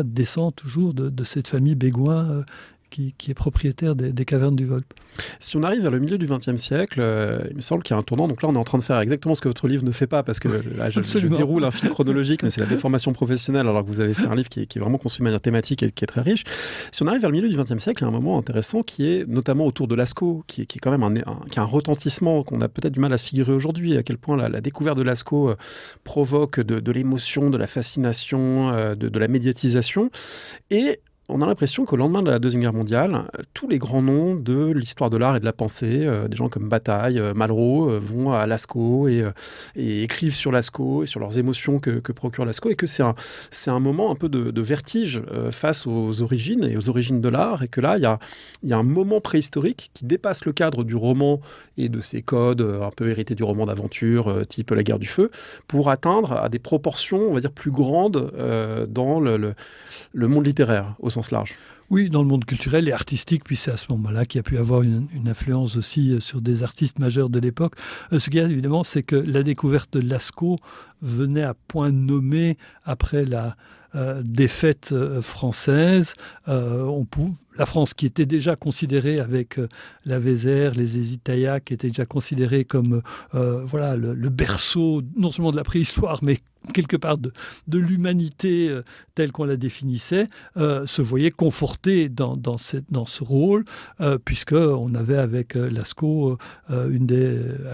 descend toujours de cette famille Beguin qui est propriétaire des cavernes du Volpe. Si on arrive vers le milieu du XXe siècle, il me semble qu'il y a un tournant. Donc là, on est en train de faire exactement ce que votre livre ne fait pas, parce que là, je déroule un fil chronologique, mais c'est la déformation professionnelle, alors que vous avez fait un livre qui est vraiment construit de manière thématique et qui est très riche. Si on arrive vers le milieu du XXe siècle, il y a un moment intéressant qui est notamment autour de Lascaux, qui est quand même qui a un retentissement qu'on a peut-être du mal à se figurer aujourd'hui, à quel point la découverte de Lascaux provoque de l'émotion, de la fascination, de la médiatisation. Et on a l'impression qu'au lendemain de la Deuxième Guerre mondiale, tous les grands noms de l'histoire de l'art et de la pensée, des gens comme Bataille, Malraux, vont à Lascaux et écrivent sur Lascaux et sur leurs émotions que procure Lascaux, et que c'est un moment un peu de vertige face aux origines et aux origines de l'art, et que là, il y a un moment préhistorique qui dépasse le cadre du roman et de ses codes un peu hérités du roman d'aventure, type La Guerre du Feu, pour atteindre à des proportions, on va dire, plus grandes dans le monde littéraire, au sens large. Oui, dans le monde culturel et artistique, puis c'est à ce moment-là qu'il y a pu avoir une influence aussi sur des artistes majeurs de l'époque. Ce qu'il y a évidemment, c'est que la découverte de Lascaux venait à point nommé après la défaite française. La France qui était déjà considérée avec la Vézère, les Hésitaillacs, qui était déjà considérée comme le berceau non seulement de la préhistoire, mais quelque part de l'humanité telle qu'on la définissait, se voyait confortée dans ce rôle, puisqu'on avait avec Lascaux, à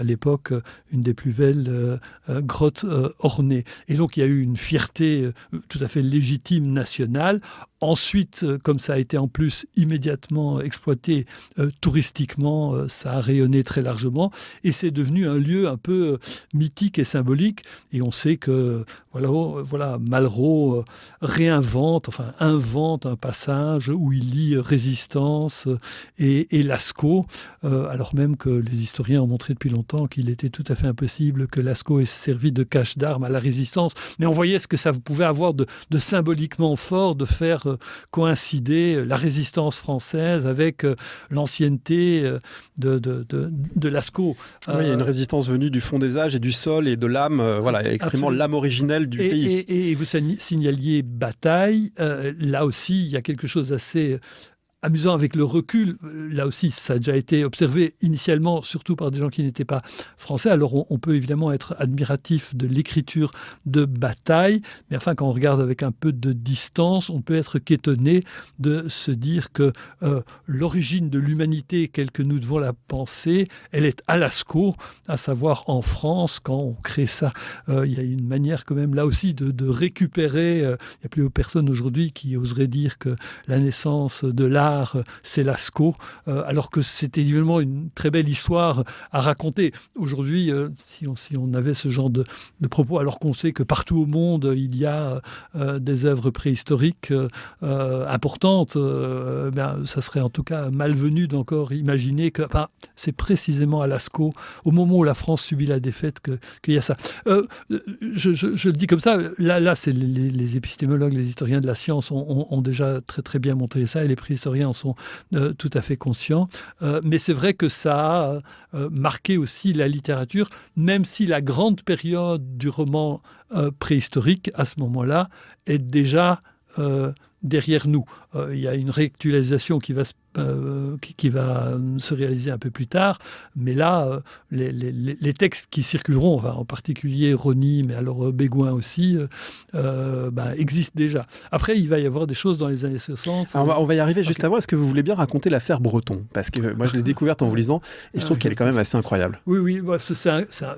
l'époque, une des plus belles grottes ornées. Et donc il y a eu une fierté tout à fait légitime nationale. Ensuite, comme ça a été en plus immédiatement exploité touristiquement, ça a rayonné très largement et c'est devenu un lieu un peu mythique et symbolique. Et on sait que Malraux invente un passage où il lit résistance et Lascaux, alors même que les historiens ont montré depuis longtemps qu'il était tout à fait impossible que Lascaux ait servi de cache d'armes à la résistance. Mais on voyait ce que ça pouvait avoir de symboliquement fort de faire coïncider la résistance française avec l'ancienneté de Lascaux. Oui, il y a une résistance venue du fond des âges et du sol et de l'âme, exprimant l'âme originelle du pays. Et vous signaliez bataille. Là aussi, il y a quelque chose d'assez amusant avec le recul. Là aussi, ça a déjà été observé initialement, surtout par des gens qui n'étaient pas français. Alors, on peut évidemment être admiratif de l'écriture de Bataille, mais enfin, quand on regarde avec un peu de distance, on peut être qu'étonné de se dire que l'origine de l'humanité, telle que nous devons la penser, elle est à Lascaux, à savoir en France, quand on crée ça. Il y a une manière quand même, là aussi, de récupérer. Il n'y a plus personne aujourd'hui qui oserait dire que la naissance de l'art, c'est Lascaux, alors que c'était évidemment une très belle histoire à raconter. Aujourd'hui, si on avait ce genre de propos, alors qu'on sait que partout au monde, il y a des œuvres préhistoriques importantes, ça serait en tout cas malvenu d'encore imaginer que c'est précisément à Lascaux, au moment où la France subit la défaite, qu'il y a ça. Je le dis comme ça, là c'est les épistémologues, les historiens de la science ont déjà très très bien montré ça, et les préhistoriens en sont tout à fait conscients. Mais c'est vrai que ça a marqué aussi la littérature, même si la grande période du roman préhistorique, à ce moment-là, est déjà derrière nous. Il y a une réactualisation qui va se réaliser un peu plus tard, mais là, les textes qui circuleront, en particulier Rosny, mais alors Bégoin aussi, existent déjà. Après, il va y avoir des choses dans les années 60. Alors, on va y arriver juste avant. Est-ce que vous voulez bien raconter l'affaire Breton ? Parce que moi, je l'ai découverte en vous lisant, et je trouve qu'elle est quand même assez incroyable. Oui,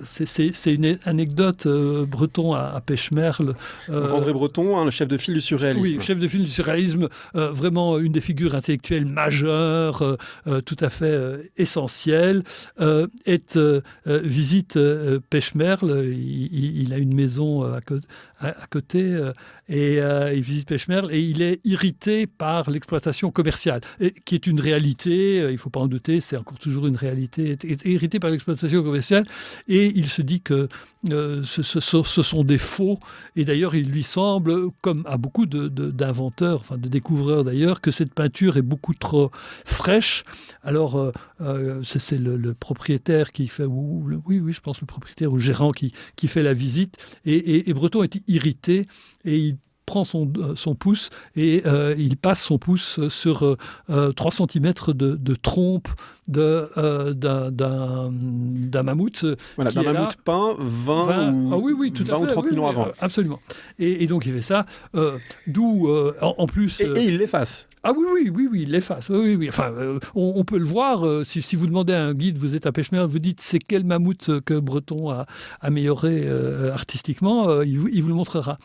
c'est une anecdote. Breton à Pêche-Merle. Donc André Breton, le chef de file du surréalisme. Oui, chef de file du surréalisme, vraiment une des figures intellectuelles majeures, tout à fait essentielle, visite Pêche-Merle. Il a une maison à côté, et il visite Pêche-Merle, et il est irrité par l'exploitation commerciale, qui est une réalité, il ne faut pas en douter, c'est encore toujours une réalité, est irrité par l'exploitation commerciale, et il se dit que ce sont des faux, et d'ailleurs il lui semble, comme à beaucoup d'inventeurs, de découvreurs d'ailleurs, que cette peinture est beaucoup trop fraîche. Alors c'est le propriétaire qui fait, je pense le propriétaire ou le gérant qui fait la visite, et Breton est irrité, et il prend son pouce et il passe son pouce sur 3 cm de trompe d'un mammouth. Voilà, d'un mammouth peint 20 ou 30 millions avant. Absolument. Et donc il fait ça, d'où en plus... Et il l'efface. Ah oui, il l'efface. Oui. Enfin, on peut le voir. Si vous demandez à un guide, vous êtes à Pêche-Merle, vous dites c'est quel mammouth que Breton a amélioré artistiquement, il vous le montrera.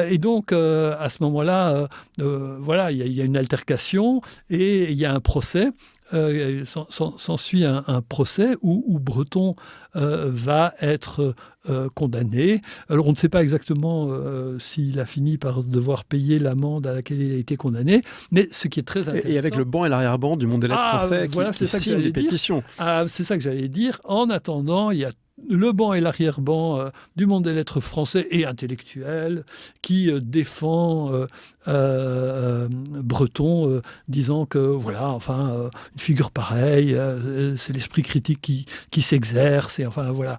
Et donc, à ce moment-là, il y a une altercation et il y a un procès. S'ensuit un procès où Breton va être condamné. Alors on ne sait pas exactement s'il a fini par devoir payer l'amende à laquelle il a été condamné, mais ce qui est très intéressant... Et avec le banc et l'arrière-ban du monde élève français qui signe les pétitions. C'est ça que j'allais dire. En attendant, il y a le banc et l'arrière-ban du monde des lettres français et intellectuel qui défend Breton, disant que voilà, enfin, une figure pareille, c'est l'esprit critique qui s'exerce, et enfin voilà.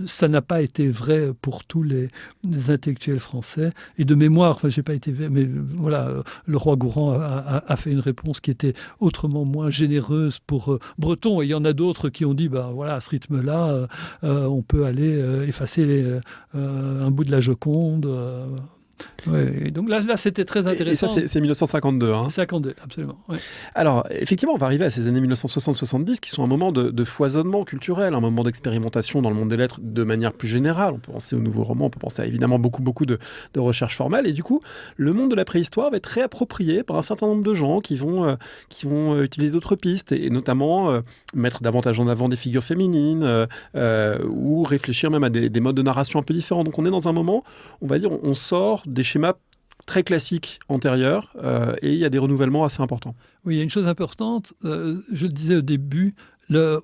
Ça n'a pas été vrai pour tous les intellectuels français. Et de mémoire, enfin, j'ai pas été, mais voilà, le roi Gourand a fait une réponse qui était autrement moins généreuse pour Breton. Et il y en a d'autres qui ont dit, ben voilà, à ce rythme-là, on peut aller effacer un bout de la Joconde. Ouais, donc là, c'était très intéressant. Et ça, c'est 1952. 52, absolument. Ouais. Alors, effectivement, on va arriver à ces années 1960-70 qui sont un moment de foisonnement culturel, un moment d'expérimentation dans le monde des lettres de manière plus générale. On peut penser aux nouveaux romans, on peut penser à évidemment beaucoup de recherches formelles. Et du coup, le monde de la préhistoire va être réapproprié par un certain nombre de gens qui vont utiliser d'autres pistes et notamment mettre davantage en avant des figures féminines ou réfléchir même à des modes de narration un peu différents. Donc, on est dans un moment, on va dire, on sort des schémas très classiques antérieurs et il y a des renouvellements assez importants. Oui, il y a une chose importante, je le disais au début, la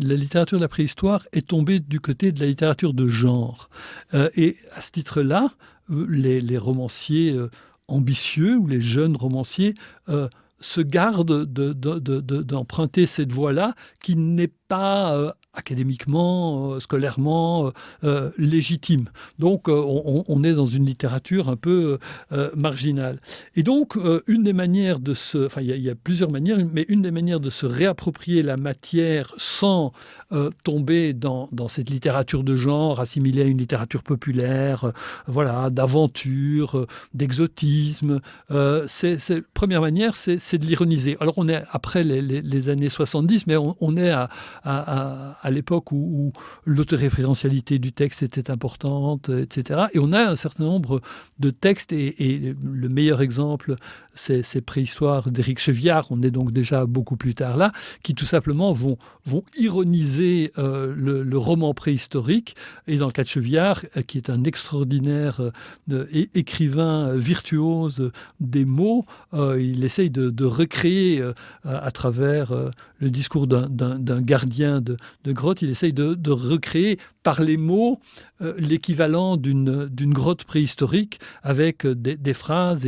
littérature de la préhistoire est tombée du côté de la littérature de genre. Et à ce titre-là, les romanciers ambitieux ou les jeunes romanciers se gardent d'emprunter cette voie-là qui n'est pas académiquement, scolairement légitime. Donc on est dans une littérature un peu marginale. Et donc une des manières de se... Enfin, il y a plusieurs manières, mais une des manières de se réapproprier la matière sans tomber dans cette littérature de genre, assimilée à une littérature populaire, voilà, d'aventure, d'exotisme. Première manière, c'est de l'ironiser. Alors on est après les années 70, mais on est à l'époque où l'autoréférentialité du texte était importante, etc. Et on a un certain nombre de textes, et le meilleur exemple, c'est Préhistoire d'Éric Cheviard, on est donc déjà beaucoup plus tard là, qui tout simplement vont ironiser le roman préhistorique. Et dans le cas de Cheviard, qui est un extraordinaire écrivain virtuose des mots, il essaye de recréer à travers le discours d'un gardien de grotte, il essaye de recréer par les mots l'équivalent d'une grotte préhistorique avec des phrases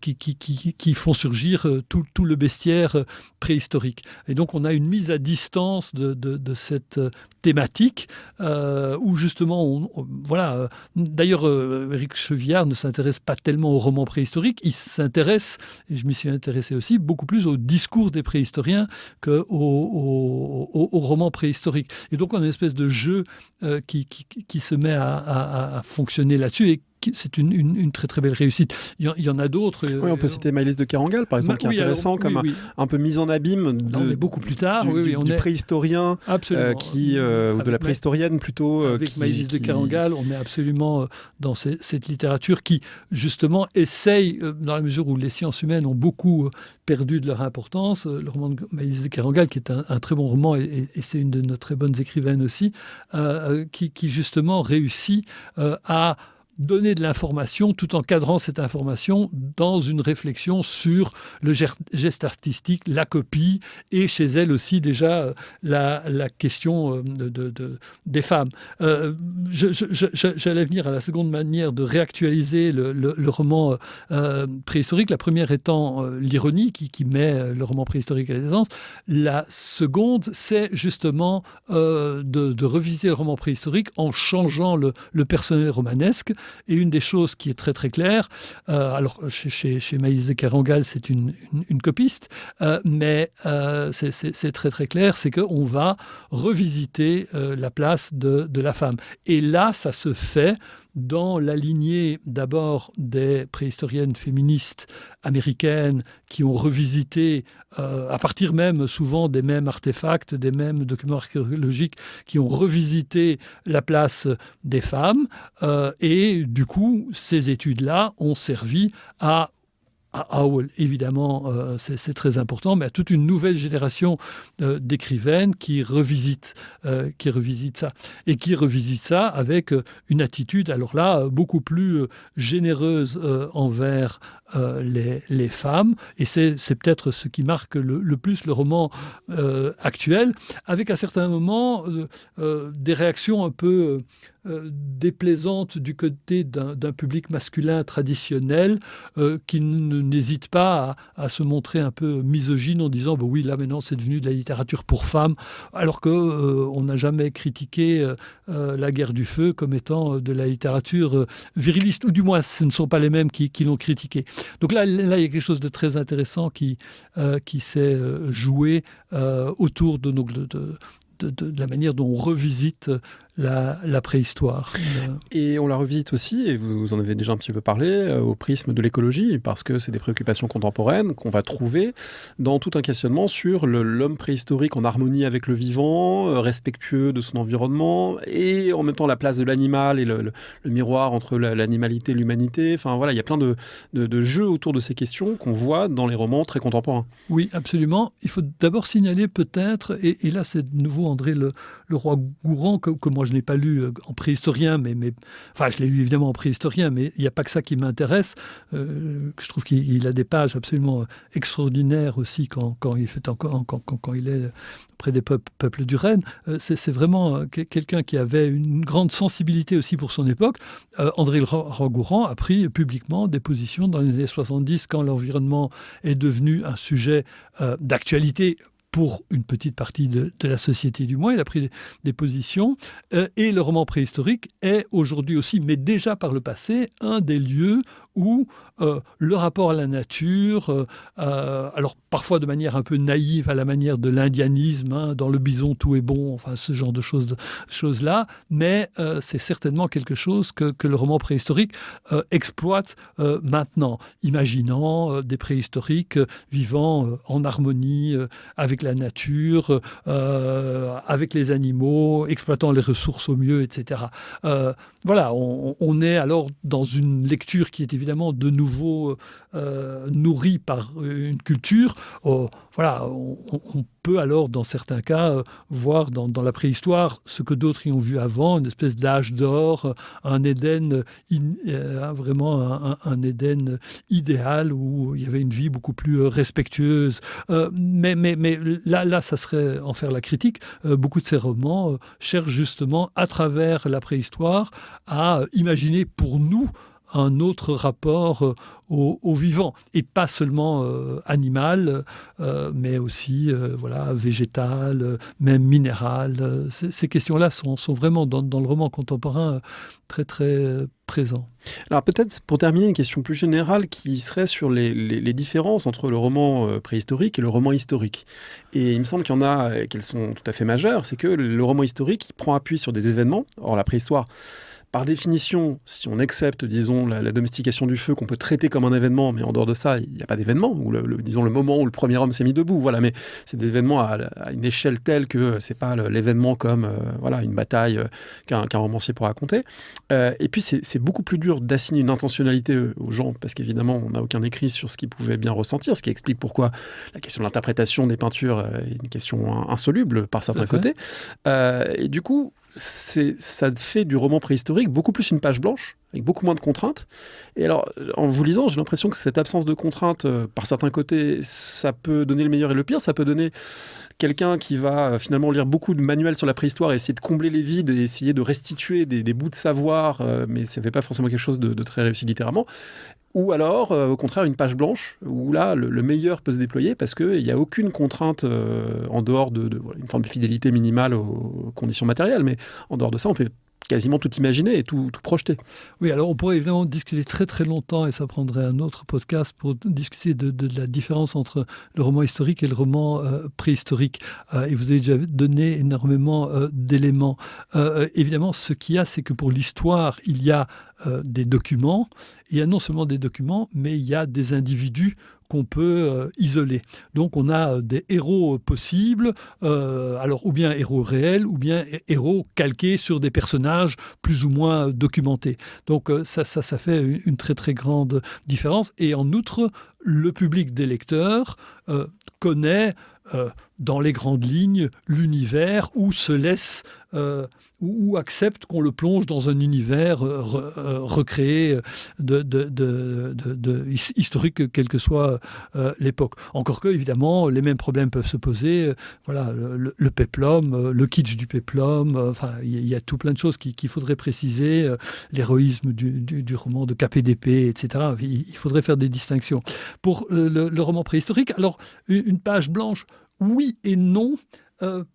qui font surgir tout le bestiaire préhistorique. Et donc on a une mise à distance de cette thématique où justement, voilà. D'ailleurs, Éric Cheviard ne s'intéresse pas tellement au roman préhistorique, il s'intéresse, et je m'y suis intéressé aussi, beaucoup plus au discours des préhistoriens qu'au roman préhistorique. Et donc on a une espèce de jeu qui se met à fonctionner là-dessus, et c'est une très très belle réussite. Il y en a d'autres. Oui, on peut citer Maëlys de Kerangal, par exemple, qui est intéressant, un peu mise en abîme on est beaucoup plus tard, du préhistorien ou de la préhistorienne plutôt. Avec Maëlys de Kerangal, on est absolument dans cette littérature qui, justement, essaye, dans la mesure où les sciences humaines ont beaucoup perdu de leur importance, le roman de Maëlys de Kerangal, qui est un très bon roman, et c'est une de nos très bonnes écrivaines aussi, qui justement réussit à donner de l'information tout en cadrant cette information dans une réflexion sur le geste artistique, la copie, et chez elle aussi déjà la question des femmes. J'allais venir à la seconde manière de réactualiser le roman préhistorique, la première étant l'ironie qui met le roman préhistorique à l'essence. La seconde, c'est justement de revisiter le roman préhistorique en changeant le personnel romanesque. Et une des choses qui est très très claire, alors chez Maëlys de Kerangal, c'est une copiste, mais c'est très très clair, c'est qu'on va revisiter la place de la femme. Et là, ça se fait dans la lignée d'abord des préhistoriennes féministes américaines qui ont revisité, à partir même souvent des mêmes artefacts, des mêmes documents archéologiques, qui ont revisité la place des femmes. Et du coup, ces études-là ont servi à à Howell, évidemment, c'est très important, mais à toute une nouvelle génération d'écrivaines qui revisite ça. Et qui revisite ça avec une attitude, alors là, beaucoup plus généreuse envers les femmes. Et c'est peut-être ce qui marque le plus le roman actuel, avec à certains moments des réactions un peu déplaisante du côté d'un public masculin traditionnel qui n'hésite pas à se montrer un peu misogyne en disant oui, là maintenant c'est devenu de la littérature pour femmes, alors qu'on n'a jamais critiqué la guerre du feu comme étant de la littérature viriliste, ou du moins ce ne sont pas les mêmes qui l'ont critiqué. Donc là, il y a quelque chose de très intéressant qui s'est joué autour de la manière dont on revisite la préhistoire. Et on la revisite aussi, et vous en avez déjà un petit peu parlé, au prisme de l'écologie, parce que c'est des préoccupations contemporaines qu'on va trouver dans tout un questionnement sur l'homme préhistorique en harmonie avec le vivant, respectueux de son environnement, et en même temps la place de l'animal et le miroir entre l'animalité et l'humanité. Enfin voilà, il y a plein de jeux autour de ces questions qu'on voit dans les romans très contemporains. Oui, absolument. Il faut d'abord signaler peut-être, et là c'est de nouveau André Leroi-Gourhan, que moi je n'ai pas lu en préhistorien, enfin je l'ai lu évidemment en préhistorien, mais il n'y a pas que ça qui m'intéresse. Je trouve qu'il a des pages absolument extraordinaires aussi quand il est près des peuples du Rhin. C'est vraiment quelqu'un qui avait une grande sensibilité aussi pour son époque. André Leroi-Gourhan a pris publiquement des positions dans les années 70 quand l'environnement est devenu un sujet d'actualité pour une petite partie de la société du moins. Il a pris des positions. Et le roman préhistorique est aujourd'hui aussi, mais déjà par le passé, un des lieux où le rapport à la nature, alors parfois de manière un peu naïve, à la manière de l'indianisme, dans le bison tout est bon, enfin ce genre de choses-là, mais c'est certainement quelque chose que le roman préhistorique exploite maintenant, imaginant des préhistoriques vivant en harmonie avec la nature, avec les animaux, exploitant les ressources au mieux, etc. Voilà, on est alors dans une lecture qui est évidemment de nouveau nourrie par une culture. Voilà, on peut alors, dans certains cas, voir dans la préhistoire ce que d'autres y ont vu avant, une espèce d'âge d'or, un Éden, vraiment un Éden idéal où il y avait une vie beaucoup plus respectueuse. Mais là, ça serait en faire la critique. Beaucoup de ces romans cherchent justement, à travers la préhistoire, à imaginer pour nous un autre rapport au vivant, et pas seulement animal, mais aussi végétal, même minéral. Ces questions-là sont vraiment dans le roman contemporain très très présents. Alors peut-être pour terminer, une question plus générale qui serait sur les différences entre le roman préhistorique et le roman historique. Et il me semble qu'il y en a qu'elles sont tout à fait majeures. C'est que le roman historique prend appui sur des événements. Or la préhistoire, par définition, si on accepte, disons, la domestication du feu qu'on peut traiter comme un événement, mais en dehors de ça, il n'y a pas d'événement, ou disons le moment où le premier homme s'est mis debout, voilà, mais c'est des événements à une échelle telle que c'est pas l'événement comme une bataille qu'un romancier pourra raconter. Et puis c'est beaucoup plus dur d'assigner une intentionnalité aux gens, parce qu'évidemment, on n'a aucun écrit sur ce qu'ils pouvaient bien ressentir, ce qui explique pourquoi la question de l'interprétation des peintures est une question insoluble par certains côtés. Et du coup, ça fait du roman préhistorique beaucoup plus une page blanche, avec beaucoup moins de contraintes. Et alors, en vous lisant, j'ai l'impression que cette absence de contraintes, par certains côtés, ça peut donner le meilleur et le pire. Ça peut donner quelqu'un qui va finalement lire beaucoup de manuels sur la préhistoire et essayer de combler les vides et essayer de restituer des bouts de savoir, mais ça ne fait pas forcément quelque chose de très réussi littérairement. Ou alors, au contraire, une page blanche, où là, le meilleur peut se déployer parce qu'il n'y a aucune contrainte en dehors une forme de fidélité minimale aux conditions matérielles. Mais en dehors de ça, on peut quasiment tout imaginer et tout projeter. Oui, alors on pourrait évidemment discuter très très longtemps, et ça prendrait un autre podcast pour discuter de la différence entre le roman historique et le roman préhistorique. Et vous avez déjà donné énormément d'éléments. Évidemment, ce qu'il y a, c'est que pour l'histoire, il y a des documents. Il y a non seulement des documents, mais il y a des individus qu'on peut isoler. Donc on a des héros possibles, alors ou bien héros réels, ou bien héros calqués sur des personnages plus ou moins documentés. Donc ça fait une très très grande différence. Et en outre, le public des lecteurs connaît dans les grandes lignes l'univers, ou se laisse ou accepte qu'on le plonge dans un univers recréé historique, quelle que soit l'époque. Encore que, évidemment, les mêmes problèmes peuvent se poser. Voilà, le péplum, le kitsch du péplum, enfin, il y a tout plein de choses qu'il faudrait préciser, l'héroïsme du roman de KPDP, etc. Il faudrait faire des distinctions. Pour le roman préhistorique, alors, une page blanche, oui et non,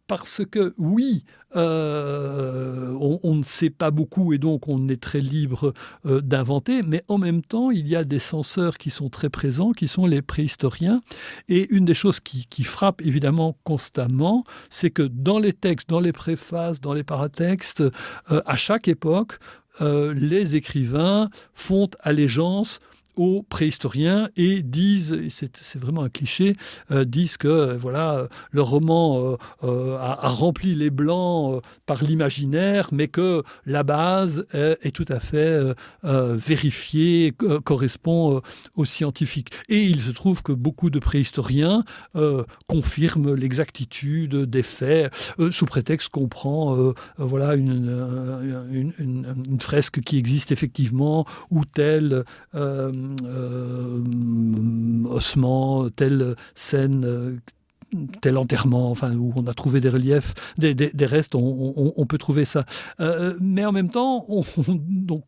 parce que oui, on ne sait pas beaucoup et donc on est très libre d'inventer, mais en même temps, il y a des censeurs qui sont très présents, qui sont les préhistoriens. Et une des choses qui frappe évidemment constamment, c'est que dans les textes, dans les préfaces, dans les paratextes, à chaque époque, les écrivains font allégeance aux préhistoriens et disent, et c'est vraiment un cliché, disent que voilà, le roman a rempli les blancs par l'imaginaire, mais que la base est tout à fait vérifiée, correspond aux scientifiques. Et il se trouve que beaucoup de préhistoriens confirment l'exactitude des faits, sous prétexte qu'on prend voilà, une fresque qui existe effectivement, ou telle ossement, telle scène, tel enterrement, enfin, où on a trouvé des reliefs, des restes, on peut trouver ça. Mais en même temps, donc,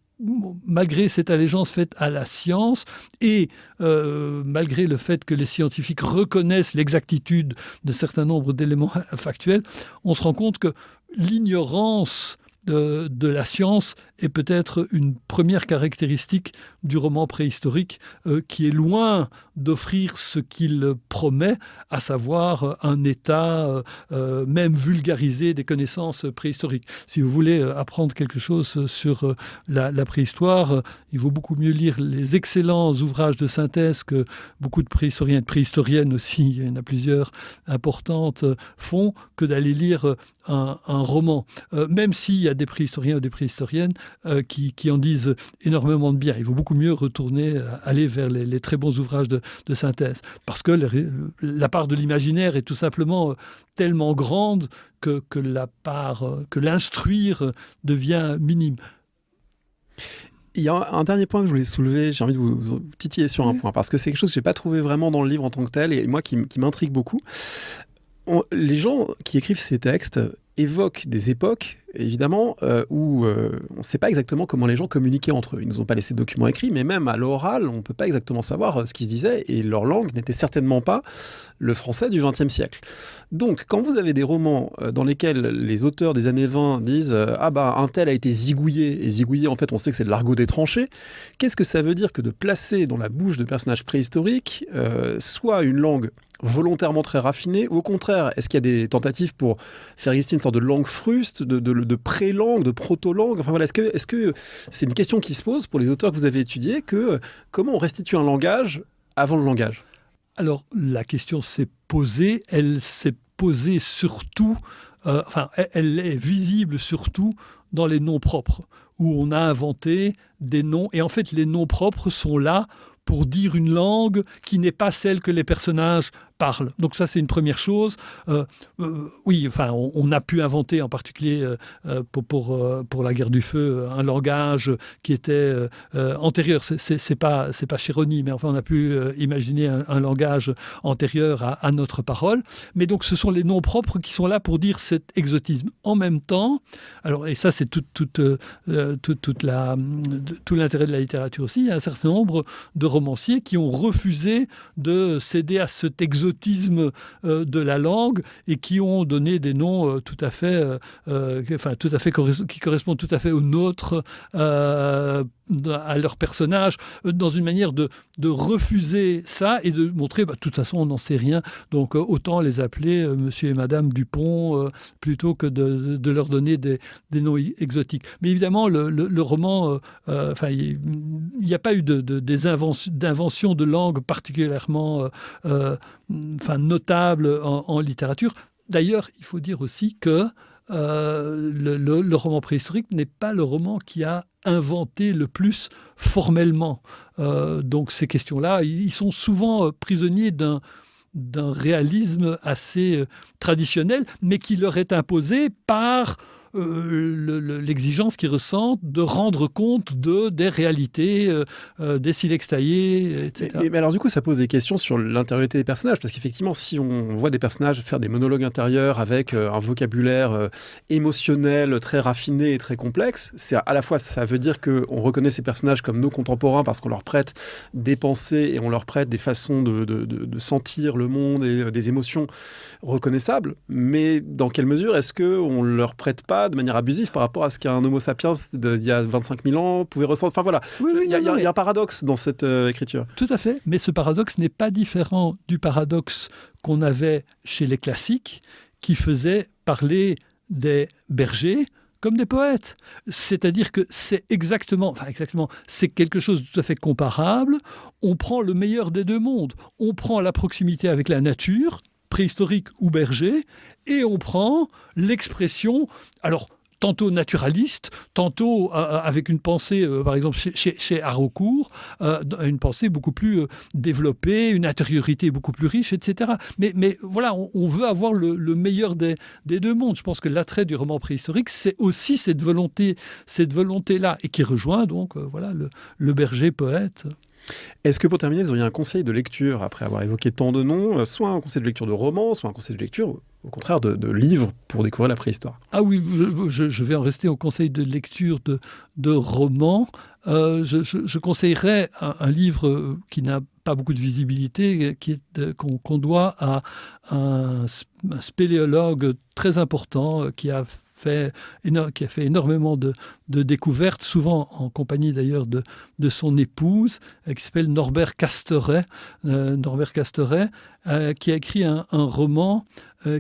malgré cette allégeance faite à la science et malgré le fait que les scientifiques reconnaissent l'exactitude de certains nombres d'éléments factuels, on se rend compte que l'ignorance de la science est peut-être une première caractéristique du roman préhistorique qui est loin d'offrir ce qu'il promet, à savoir un état même vulgarisé des connaissances préhistoriques. Si vous voulez apprendre quelque chose sur la préhistoire, il vaut beaucoup mieux lire les excellents ouvrages de synthèse que beaucoup de préhistoriens et de préhistoriennes aussi, il y en a plusieurs importantes, font, que d'aller lire un roman. Même s'il y a des préhistoriens ou des préhistoriennes qui en disent énormément de bien. Il vaut beaucoup mieux aller vers les très bons ouvrages de synthèse. Parce que la part de l'imaginaire est tout simplement tellement grande que l'instruire devient minime. Il y a un dernier point que je voulais soulever, j'ai envie de vous titiller sur un point, parce que c'est quelque chose que je n'ai pas trouvé vraiment dans le livre en tant que tel, et moi qui m'intrigue beaucoup. Les gens qui écrivent ces textes évoquent des époques, évidemment, où on ne sait pas exactement comment les gens communiquaient entre eux. Ils ne nous ont pas laissé de documents écrits, mais même à l'oral, on ne peut pas exactement savoir ce qui se disait, et leur langue n'était certainement pas le français du XXe siècle. Donc, quand vous avez des romans dans lesquels les auteurs des années 20 disent « Ah bah, un tel a été zigouillé », et zigouillé, en fait, on sait que c'est de l'argot des tranchées, qu'est-ce que ça veut dire que de placer dans la bouche de personnages préhistoriques soit une langue volontairement très raffinée, ou au contraire, est-ce qu'il y a des tentatives pour faire exister une sorte de langue fruste, de pré-langue, de proto-langue? Enfin voilà, est-ce que c'est une question qui se pose pour les auteurs que vous avez étudiés, comment on restitue un langage avant le langage? Alors, la question s'est posée, elle s'est posée surtout, elle est visible surtout dans les noms propres, où on a inventé des noms, et en fait, les noms propres sont là pour dire une langue qui n'est pas celle que les personnages parlent. Donc ça, c'est une première chose. Oui, enfin, on a pu inventer, en particulier pour la guerre du feu, un langage qui était antérieur. C'est pas Chéronée, mais enfin, on a pu imaginer un langage antérieur à notre parole. Mais donc, ce sont les noms propres qui sont là pour dire cet exotisme. En même temps, alors, et ça, c'est tout l'intérêt de la littérature aussi, il y a un certain nombre de romanciers qui ont refusé de céder à cet exotisme de la langue et qui ont donné des noms tout à fait qui correspondent tout à fait aux nôtres à leurs personnages, dans une manière de refuser ça et de montrer, de toute façon, on n'en sait rien, donc autant les appeler monsieur et madame Dupont plutôt que de leur donner des noms exotiques. Mais évidemment, le roman, il n'y a pas eu d'invention de langue particulièrement notable en littérature. D'ailleurs, il faut dire aussi que le roman préhistorique n'est pas le roman qui a inventé le plus formellement. Donc ces questions-là, ils sont souvent prisonniers d'un réalisme assez traditionnel, mais qui leur est imposé par l'exigence qu'ils ressentent de rendre compte des réalités, des silex taillés, etc. Mais alors du coup, ça pose des questions sur l'intériorité des personnages, parce qu'effectivement, si on voit des personnages faire des monologues intérieurs avec un vocabulaire émotionnel très raffiné et très complexe, c'est à la fois, ça veut dire qu'on reconnaît ces personnages comme nos contemporains parce qu'on leur prête des pensées et on leur prête des façons de sentir le monde et des émotions reconnaissables, mais dans quelle mesure est-ce qu'on ne leur prête pas de manière abusive par rapport à ce qu'un homo sapiens d'il y a 25 000 ans pouvait ressentir. Enfin voilà, il y a un paradoxe dans cette écriture. Tout à fait, mais ce paradoxe n'est pas différent du paradoxe qu'on avait chez les classiques qui faisaient parler des bergers comme des poètes. C'est-à-dire que c'est c'est quelque chose de tout à fait comparable. On prend le meilleur des deux mondes. On prend la proximité avec la nature, préhistorique ou berger, et on prend l'expression, alors tantôt naturaliste, tantôt avec une pensée, par exemple chez Haraucourt, une pensée beaucoup plus développée, une intériorité beaucoup plus riche, etc. Mais voilà, on veut avoir le meilleur des deux mondes. Je pense que l'attrait du roman préhistorique, c'est aussi cette volonté-là, et qui rejoint donc le berger poète. Est-ce que pour terminer, vous auriez un conseil de lecture, après avoir évoqué tant de noms, soit un conseil de lecture de romans, soit un conseil de lecture, au contraire, de livres pour découvrir la préhistoire? Ah oui, je vais en rester au conseil de lecture de romans. Je conseillerais un livre qui n'a pas beaucoup de visibilité, qu'on doit à un spéléologue très important qui a fait énormément de découvertes, souvent en compagnie d'ailleurs de son épouse, qui s'appelle Norbert Casteret, qui a écrit un roman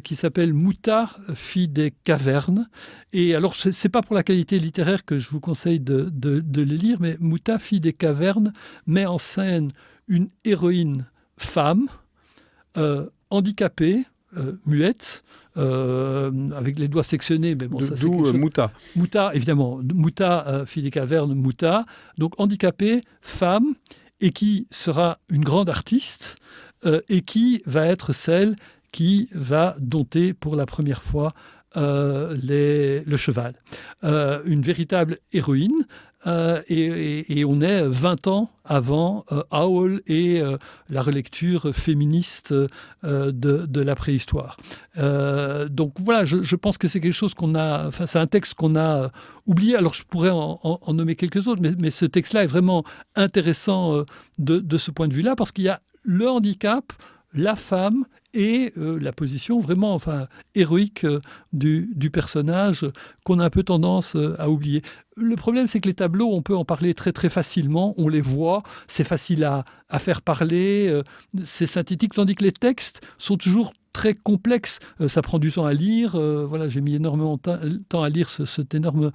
qui s'appelle Mouta, fille des cavernes. Et alors, ce n'est pas pour la qualité littéraire que je vous conseille de le lire, mais Mouta, fille des cavernes, met en scène une héroïne femme, handicapée, muette, avec les doigts sectionnés, mais bon, ça c'est quelque chose. Mouta. Mouta, évidemment. Mouta, fille des cavernes, Mouta. Donc handicapée, femme, et qui sera une grande artiste, et qui va être celle qui va dompter pour la première fois le cheval. Une véritable héroïne. Et on est 20 ans avant Howl et la relecture féministe de la préhistoire. Donc voilà, je pense que c'est quelque chose c'est un texte qu'on a oublié. Alors je pourrais en nommer quelques autres, mais ce texte-là est vraiment intéressant de ce point de vue-là, parce qu'il y a le handicap, la femme et la position vraiment héroïque du personnage qu'on a un peu tendance à oublier. Le problème, c'est que les tableaux, on peut en parler très très facilement, on les voit, c'est facile à faire parler, c'est synthétique, tandis que les textes sont toujours très complexes. Ça prend du temps à lire, j'ai mis énormément de temps à lire cet énorme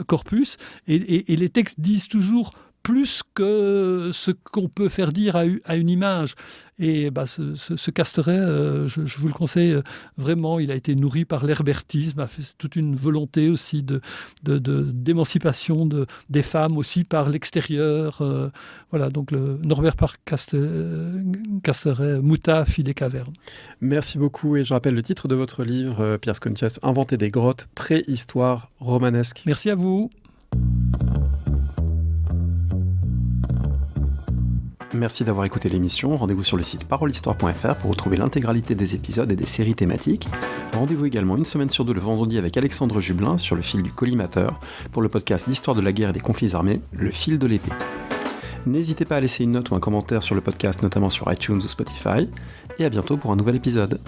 corpus, et les textes disent toujours plus que ce qu'on peut faire dire à une image. Et ce Casteret, je vous le conseille vraiment, il a été nourri par l'herbertisme, a fait toute une volonté aussi d'émancipation des femmes aussi par l'extérieur. Voilà, donc le Norbert Casteret, Mouta, fille des cavernes. Merci beaucoup, et je rappelle le titre de votre livre, Pierre Scontius, Inventer des grottes, préhistoire romanesque. Merci à vous. Merci d'avoir écouté l'émission. Rendez-vous sur le site parolehistoire.fr pour retrouver l'intégralité des épisodes et des séries thématiques. Rendez-vous également une semaine sur deux le vendredi avec Alexandre Jublin sur le fil du collimateur pour le podcast d'histoire de la guerre et des conflits armés, Le fil de l'épée. N'hésitez pas à laisser une note ou un commentaire sur le podcast, notamment sur iTunes ou Spotify. Et à bientôt pour un nouvel épisode.